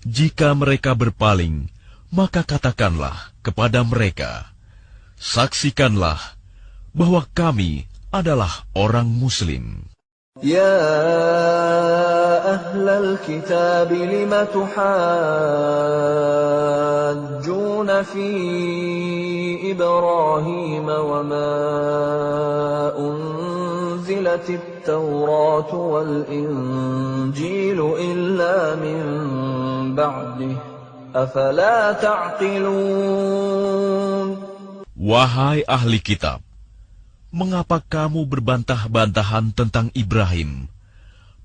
Jika mereka berpaling, maka katakanlah kepada mereka, saksikanlah bahwa kami adalah orang Muslim. Ya ahlal kitab lima tuhajjuna fi Ibrahim wa ma unzilatit Taurat wal Injil illa min ba'dih afala ta'qilun. Wahai ahli kitab, mengapa kamu berbantah-bantahan tentang Ibrahim,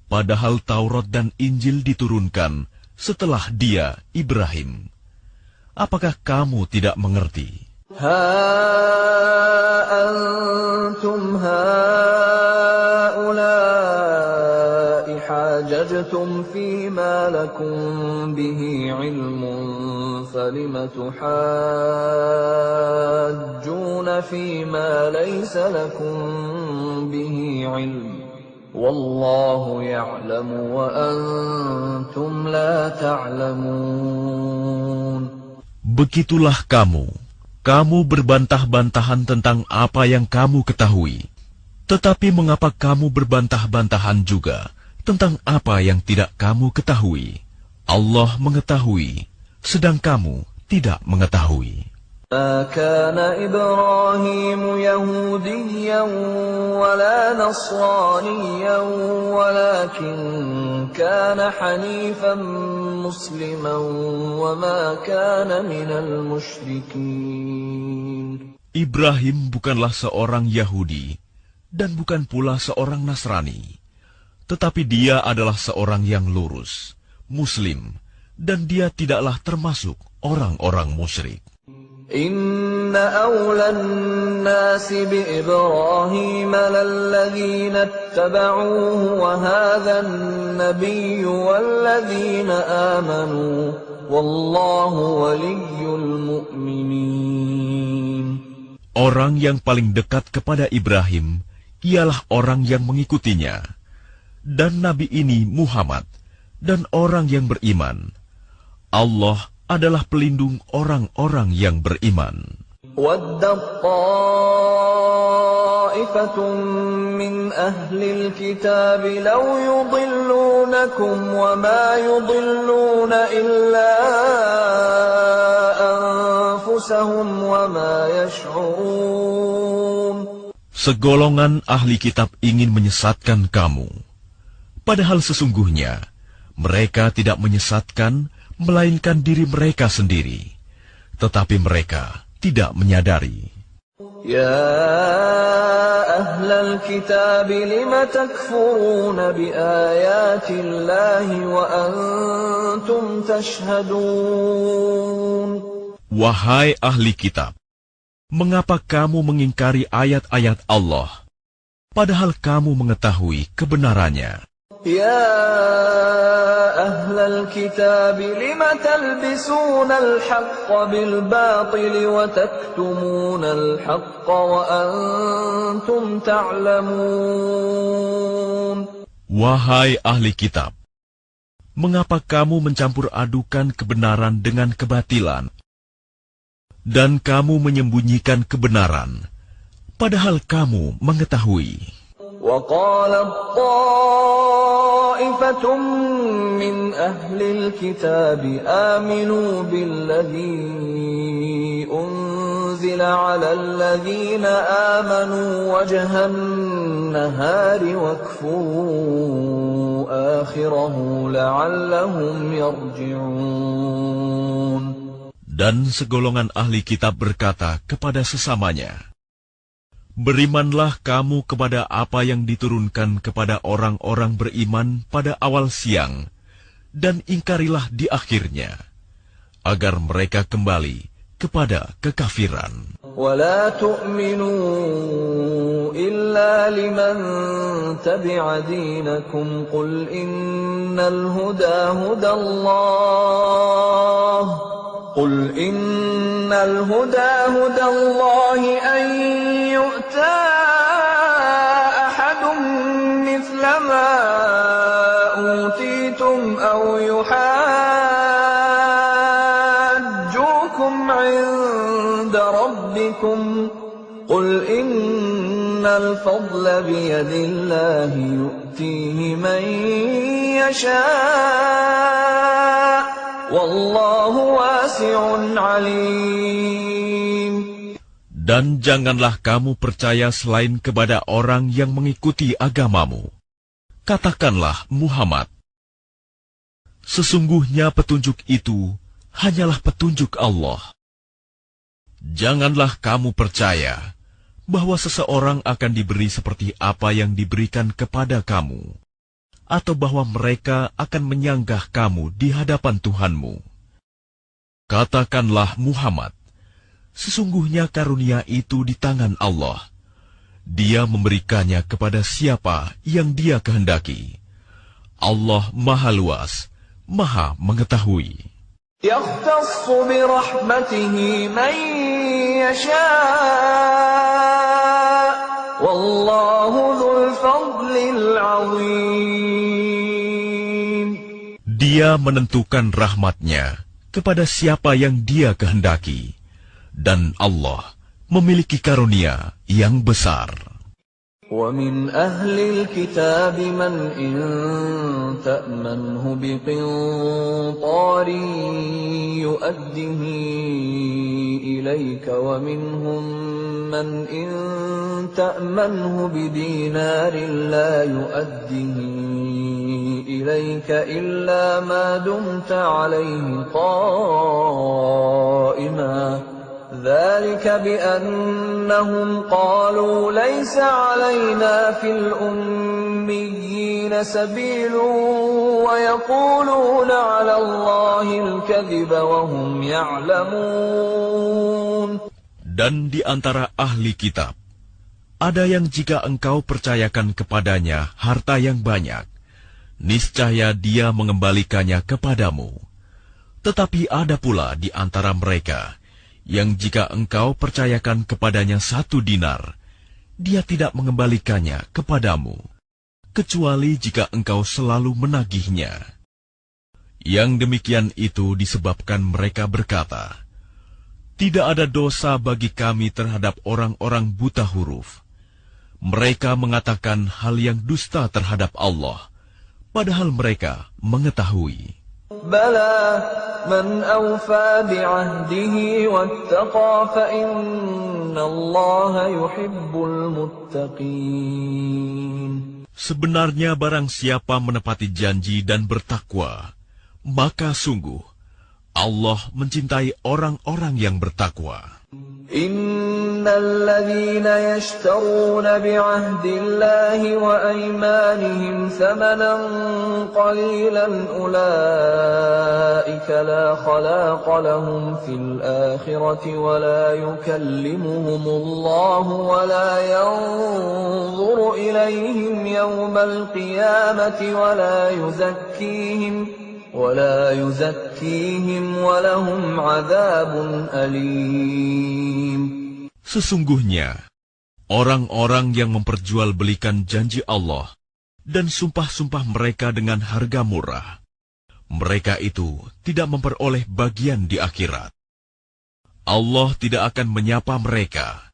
padahal Taurat dan Injil diturunkan setelah dia, Ibrahim? Apakah kamu tidak mengerti? Ha antum haula'i hajajtum fima lakum bihi ilmun falima tuhajjuna fima laysa lakum bihi ilm wallahu ya'lamu wa antum la ta'lamun. Begitulah kamu berbantah-bantahan tentang apa yang kamu ketahui. Tetapi mengapa kamu berbantah-bantahan juga tentang apa yang tidak kamu ketahui? Allah mengetahui, sedang kamu tidak mengetahui. ما كان إبراهيم يهوديا ولا نصرانيا ولكن كان حنيفا مسلما وما كان من المشركين. Ibrahim bukanlah seorang Yahudi dan bukan pula seorang Nasrani, tetapi dia adalah seorang yang lurus, Muslim, dan dia tidaklah termasuk orang-orang musyrik. Inna awlan nasi bi Ibrahim lalladhina ittaba'uhu wa hadha an-nabiyyu walladhina amanu wallahu waliyyul mu'minin. Orang yang paling dekat kepada Ibrahim ialah orang yang mengikutinya, dan Nabi ini Muhammad, dan orang yang beriman. Allah adalah pelindung orang-orang yang beriman. Waddat ta'ifatun min ahlil kitab law yudillunakum wa ma yudilluna illa anfusahum wa ma yash'urun. Segolongan ahli kitab ingin menyesatkan kamu, padahal sesungguhnya mereka tidak menyesatkan melainkan diri mereka sendiri, tetapi mereka tidak menyadari. Ya ahlal kitab lima takfuruna bi ayatillahi wa antum tashhadun. Wahai ahli kitab, mengapa kamu mengingkari ayat-ayat Allah, padahal kamu mengetahui kebenarannya? Ya ahlal kitab lima talbisuna al-haqqa bil-batil wa taktumuna al-haqqa wa antum ta'lamun. Wahai ahli kitab, mengapa kamu mencampur adukan kebenaran dengan kebatilan, dan kamu menyembunyikan kebenaran, padahal kamu mengetahui? وقالت طائفة من أهل الكتاب آمنوا بالذي أنزل على الذين آمنوا وجه النهار واكفروا آخره لعلهم يرجعون. Dan segolongan ahli kitab berkata kepada sesamanya, berimanlah kamu kepada apa yang diturunkan kepada orang-orang beriman pada awal siang, dan ingkarilah di akhirnya, agar mereka kembali kepada kekafiran. وَلَا تُؤْمِنُوا إِلَّا لِمَنْ تَبِعَ دِينَكُمْ قُلْ إِنَّ الْهُدَى هُدَى اللَّهِ أَنْ يُؤْتَى أَحَدٌ مِثْلَ مَا أُوتِيتُمْ أَوْ يُحَاجُّوكُمْ عِنْدَ رَبِّكُمْ قُلْ إِنَّ الْفَضْلَ بِيَدِ اللَّهِ يُؤْتِيهِ مَنْ يَشَاءُ وَاللَّهُ وَاسِعٌ عَلِيمٌ. Dan janganlah kamu percaya selain kepada orang yang mengikuti agamamu. Katakanlah, Muhammad, sesungguhnya petunjuk itu hanyalah petunjuk Allah. Janganlah kamu percaya bahwa seseorang akan diberi seperti apa yang diberikan kepada kamu, atau bahwa mereka akan menyanggah kamu di hadapan Tuhanmu. Katakanlah Muhammad, sesungguhnya karunia itu di tangan Allah. Dia memberikannya kepada siapa yang Dia kehendaki. Allah Maha Luas, Maha Mengetahui. Yakhtassu bi rahmatihi man yasha' wallahu dzul fadlil 'azim. Dia menentukan rahmat-Nya kepada siapa yang Dia kehendaki, dan Allah memiliki karunia yang besar. وَمِنْ أَهْلِ الْكِتَابِ مَنْ إِنْ تَأْمَنْهُ بِقِنْطَارٍ يُؤَدِّهِ إِلَيْكَ وَمِنْهُمْ مَنْ إِنْ تَأْمَنْهُ بِدِينَارٍ لَا يُؤَدِّهِ إِلَيْكَ إِلَّا مَا دُمْتَ عَلَيْهِ قَائِمًا ذلك بأنهم قالوا ليس علينا في الأميين سبيل ويقولون على الله الكذب وهم يعلمون. Dan di antara ahli kitab, ada yang jika engkau percayakan kepadanya harta yang banyak, niscaya dia mengembalikannya kepadamu. Tetapi ada pula di antara mereka yang jika engkau percayakan kepadanya 1 dinar, dia tidak mengembalikannya kepadamu, kecuali jika engkau selalu menagihnya. Yang demikian itu disebabkan mereka berkata, tidak ada dosa bagi kami terhadap orang-orang buta huruf. Mereka mengatakan hal yang dusta terhadap Allah, padahal mereka mengetahui. Bala man awfa bi'ahdihi wattaqa fa innallaha yuhibbul muttaqin. Sebenarnya barang siapa menepati janji dan bertakwa, maka sungguh Allah mencintai orang-orang yang bertakwa. Innal ladzina yashtaruna bi'ahdillahi wa aymanihim thamanan qalilan ulaika la khalaqa lahum fil akhirati wa la yukallimuhumullahu wa la yanzuru ilayhim yawmal qiyamati wa la yuzakkihim وَلَا يُزَكِّيهِمْ وَلَهُمْ عَذَابٌ أَلِيمٌ. Sesungguhnya, orang-orang yang memperjualbelikan janji Allah dan sumpah-sumpah mereka dengan harga murah, mereka itu tidak memperoleh bagian di akhirat. Allah tidak akan menyapa mereka,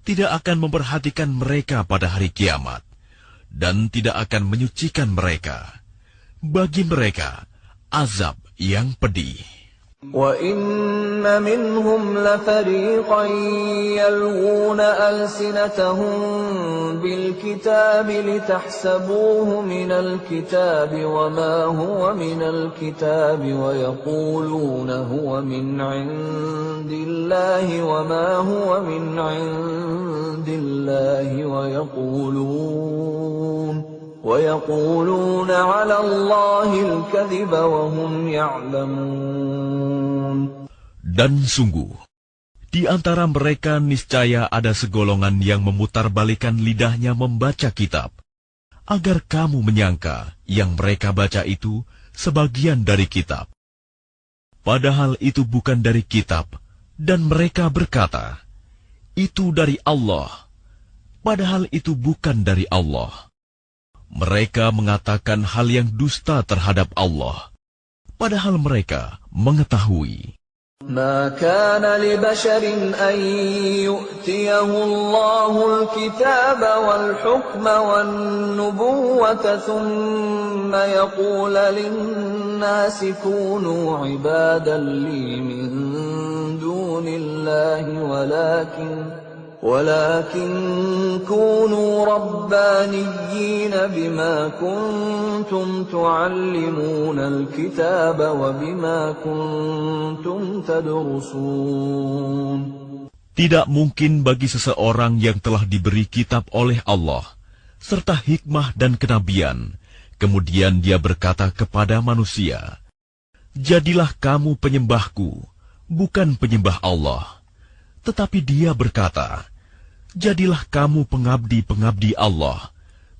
tidak akan memperhatikan mereka pada hari kiamat, dan tidak akan menyucikan mereka. Bagi mereka, azab yang pedih. وَإِنَّ مِنْهُمْ لَفَرِيقًا يَلْوُونَ أَلْسِنَتَهُم بِالْكِتَابِ لِتَحْسَبُوهُ مِنَ الْكِتَابِ وَمَا هُوَ مِنَ الْكِتَابِ وَيَقُولُونَ هُوَ مِنْ عِندِ اللَّهِ وَمَا هُوَ مِنْ عِندِ اللَّهِ وَيَقُولُونَ عَلَى اللَّهِ الْكَذِبَ وَهُمْ يَعْلَمُونَ. Dan sungguh, di antara mereka niscaya ada segolongan yang memutarbalikkan lidahnya membaca kitab, agar kamu menyangka yang mereka baca itu sebagian dari kitab. Padahal itu bukan dari kitab, dan mereka berkata, itu dari Allah, padahal itu bukan dari Allah. Mereka mengatakan hal yang dusta terhadap Allah, padahal mereka mengetahui. ما كان لبشر أن يؤتيه الله الكتاب والحكم والنبوة ثم يقول للناس كونوا عبادا لي من دون الله ولكن كونوا ربانيين بما كنتم تعلمون الكتاب وبما كنتم تدرسون. Tidak mungkin bagi seseorang yang telah diberi kitab oleh Allah, serta hikmah dan kenabian, kemudian dia berkata kepada manusia, jadilah kamu penyembahku, bukan penyembah Allah. Tetapi dia berkata, jadilah kamu pengabdi-pengabdi Allah,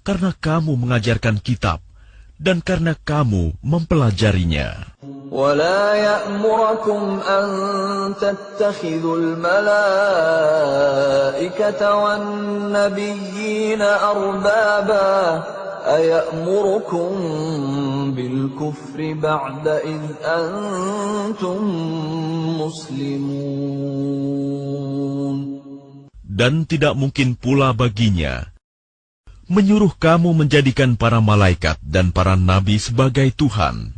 karena kamu mengajarkan kitab, dan karena kamu mempelajarinya. وَلَا يَأْمُرَكُمْ أَن تَتَّخِذُوا الْمَلَائِكَةَ وَالنَّبِيِّينَ أَرْبَابًا أَيَأْمُرُكُم بِالْكُفْرِ بَعْدَ إِذْ أَنْتُمْ مُسْلِمُونَ. Dan tidak mungkin pula baginya menyuruh kamu menjadikan para malaikat dan para nabi sebagai Tuhan.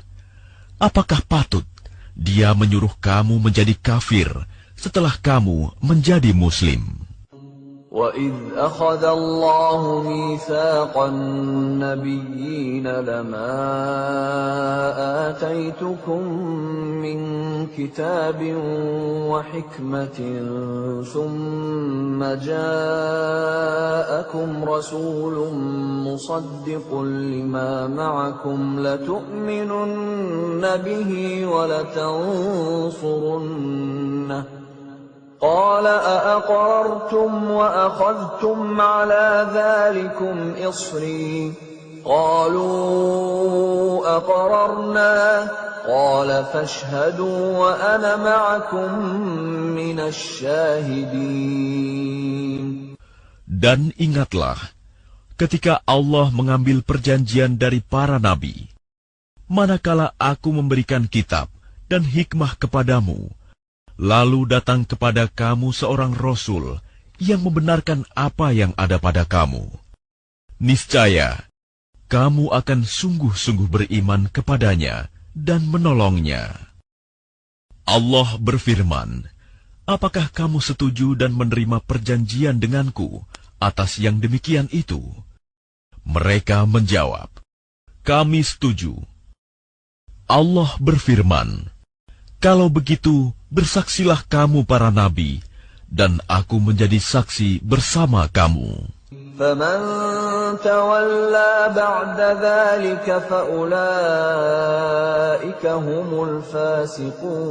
Apakah patut dia menyuruh kamu menjadi kafir setelah kamu menjadi Muslim? وَإِذْ أَخَذَ اللَّهُ مِيثَاقَ النَّبِيِّينَ لَمَا آتَيْتُكُم مِّن كِتَابٍ وَحِكْمَةٍ ثُمَّ جَاءَكُمْ رَسُولٌ مُّصَدِّقٌ لِّمَا مَعَكُمْ لَتُؤْمِنُنَّ بِهِ وَلَتَنصُرُنَّهُ قال أأقررتم وأخذتم على ذلكم إصري قالوا أقررنا قال فاشهدوا وأنا معكم من الشاهدين. Dan ingatlah ketika Allah mengambil perjanjian dari para nabi, manakala aku memberikan kitab dan hikmah kepadamu, lalu datang kepada kamu seorang Rasul yang membenarkan apa yang ada pada kamu. Niscaya, kamu akan sungguh-sungguh beriman kepadanya dan menolongnya. Allah berfirman, apakah kamu setuju dan menerima perjanjian denganku atas yang demikian itu? Mereka menjawab, kami setuju. Allah berfirman, kalau begitu, bersaksilah kamu para nabi, dan aku menjadi saksi bersama kamu. فَمَن تَوَلَّى بَعْدَ ذَلِكَ فَأُولَٰئِكَ هُمُ الْفَاسِقُونَ.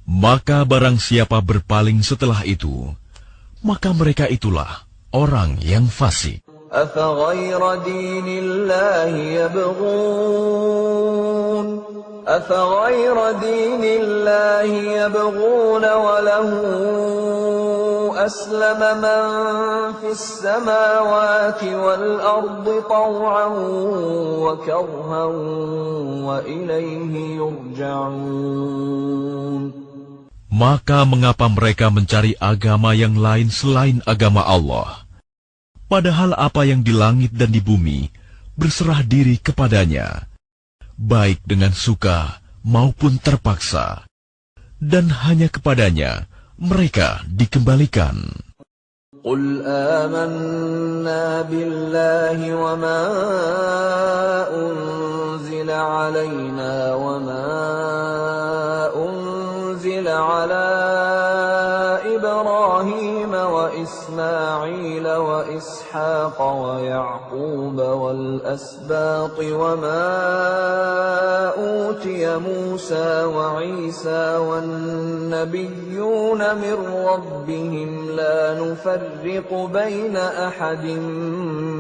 Maka barang siapa berpaling setelah itu, maka mereka itulah orang yang fasik. أَفَغَيْرَ دِينِ اللَّهِ يَبْغُونَ أَفَغَيْرَ دِينِ اللَّهِ يَبْغُونَ وَلَهُ أَسْلَمَ مَن فِي السَّمَاوَاتِ وَالْأَرْضِ طَوْعًا وَكَرْهًا وَإِلَيْهِ يُرْجَعُونَ. Maka mengapa mereka mencari agama yang lain selain agama Allah? Padahal apa yang di langit dan di bumi berserah diri kepadanya, baik dengan suka maupun terpaksa, dan hanya kepadanya mereka dikembalikan. قُلْ آمَنَّا بِاللَّهِ وَمَا أُنزِلَ عَلَيْنَا وَمَا أُنزِلَ عَلَى إِبْرَاهِيمَ وَإِسْمَاعِيلَ وَإِسْحَاقَ وَيَعْقُوبَ وَالْأَسْبَاطِ وَمَا أُوتِيَ مُوسَى وَعِيسَى وَالنَّبِيُّونَ مِن رَّبِّهِمْ لَا نُفَرِّقُ بَيْنَ أَحَدٍ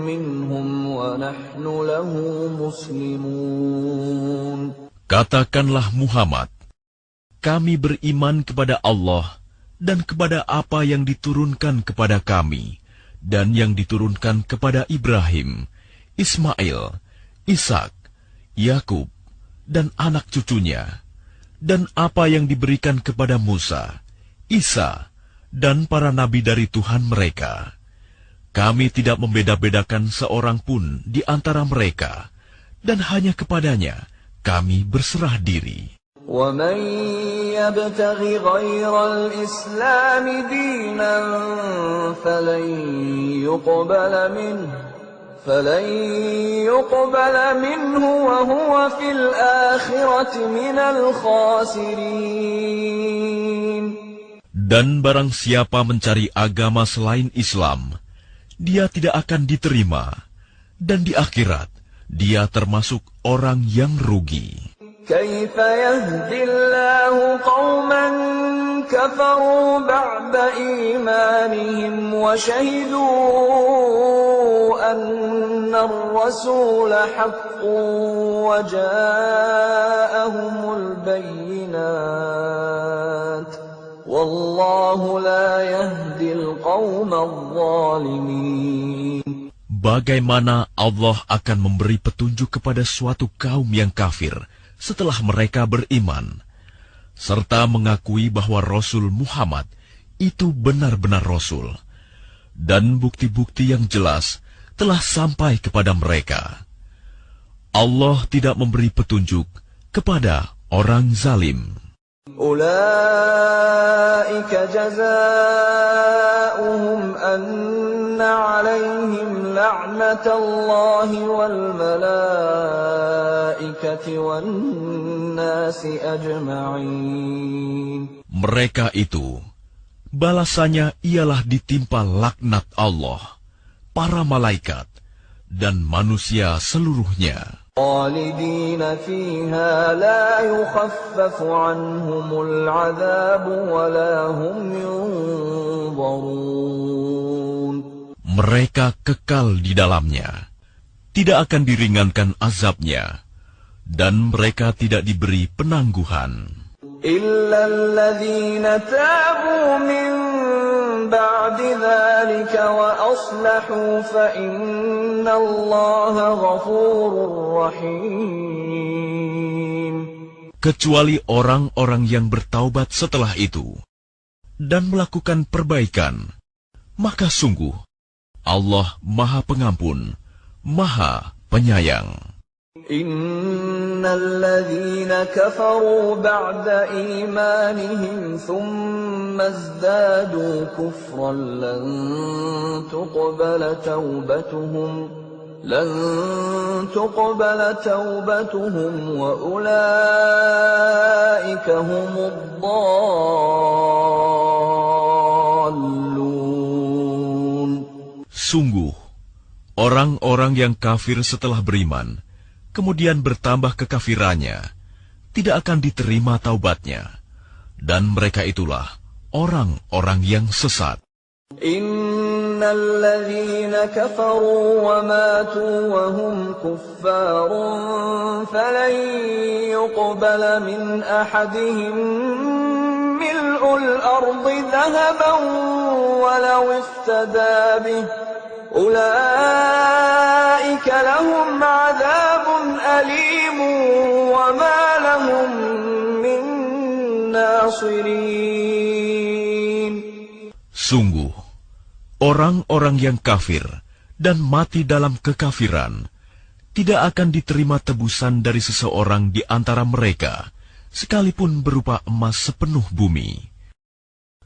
مِّنْهُمْ وَنَحْنُ لَهُ مُسْلِمُونَ. Katakanlah Muhammad, kami beriman kepada Allah dan kepada apa yang diturunkan kepada kami dan yang diturunkan kepada Ibrahim, Ismail, Ishak, Yakub, dan anak cucunya, dan apa yang diberikan kepada Musa, Isa, dan para nabi dari Tuhan mereka. Kami tidak membeda-bedakan seorang pun di antara mereka, dan hanya kepadanya kami berserah diri. وَمَن يَبْتَغِ غَيْرَ الْإِسْلَامِ دِينًا فَلَن يُقْبَلَ مِنْهُ وَهُوَ فِي الْآخِرَةِ مِنَ الْخَاسِرِينَ. Dan barang siapa mencari agama selain Islam, dia tidak akan diterima, dan di akhirat dia termasuk orang yang rugi. كيف يهدي الله قوما كفروا بعد إيمانهم وشهدوا أن الرسول حق وجاءهم البينات والله لا يهدي القوم الظالمين. Bagaimana Allah akan memberi petunjuk kepada suatu kaum yang kafir setelah mereka beriman, serta mengakui bahwa Rasul Muhammad itu benar-benar Rasul, dan bukti-bukti yang jelas telah sampai kepada mereka. Allah tidak memberi petunjuk kepada orang zalim. أولئك جزاؤهم أن عليهم لعنة الله والملائكة والناس أجمعين. Mereka itu, balasannya ialah ditimpa laknat Allah, para malaikat, dan manusia seluruhnya. خالدين فيها لا يخفف عنهم العذاب ولا هم ينظرون. Mereka kekal di dalamnya, tidak akan diringankan azabnya, dan mereka tidak diberi penangguhan. إلا الذين تابوا من بعد ذلك وأصلحوا فإن الله غفور رحيم. Kecuali orang-orang yang bertaubat setelah itu dan melakukan perbaikan, maka sungguh Allah Maha Pengampun, Maha Penyayang. إن الذين كفروا بعد إيمانهم ثم ازدادوا كفرا لن تقبل توبتهم وأولئك هم الضالون. Sungguh, orang-orang yang kafir setelah beriman kemudian bertambah kekafirannya, tidak akan diterima taubatnya, dan mereka itulah orang-orang yang sesat. Innal ladzina kafaru wa matu wa hum kuffarun falan yuqbala min ahadihim mil'ul ardi dhahaban walau iftada bih ulaika lahum 'adzabun alim wa ma lahum min nasirin. Sungguh, orang-orang yang kafir dan mati dalam kekafiran tidak akan diterima tebusan dari seseorang di antara mereka, sekalipun berupa emas sepenuh bumi.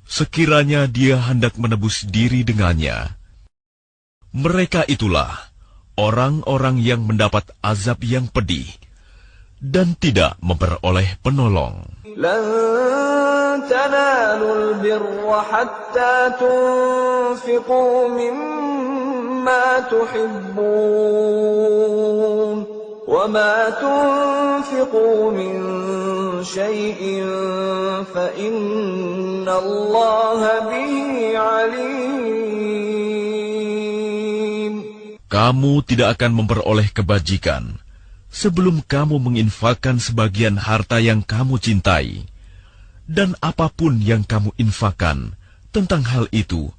Sekiranya dia hendak menebus diri dengannya, mereka itulah orang-orang yang mendapat azab yang pedih dan tidak memperoleh penolong. لن تنالوا البر حتى تنفقوا مما تحبون وما تنفقوا من شيء فإن الله به عليم. Kamu tidak akan memperoleh kebajikan sebelum kamu menginfakkan sebagian harta yang kamu cintai, dan apapun yang kamu infakkan tentang hal itu,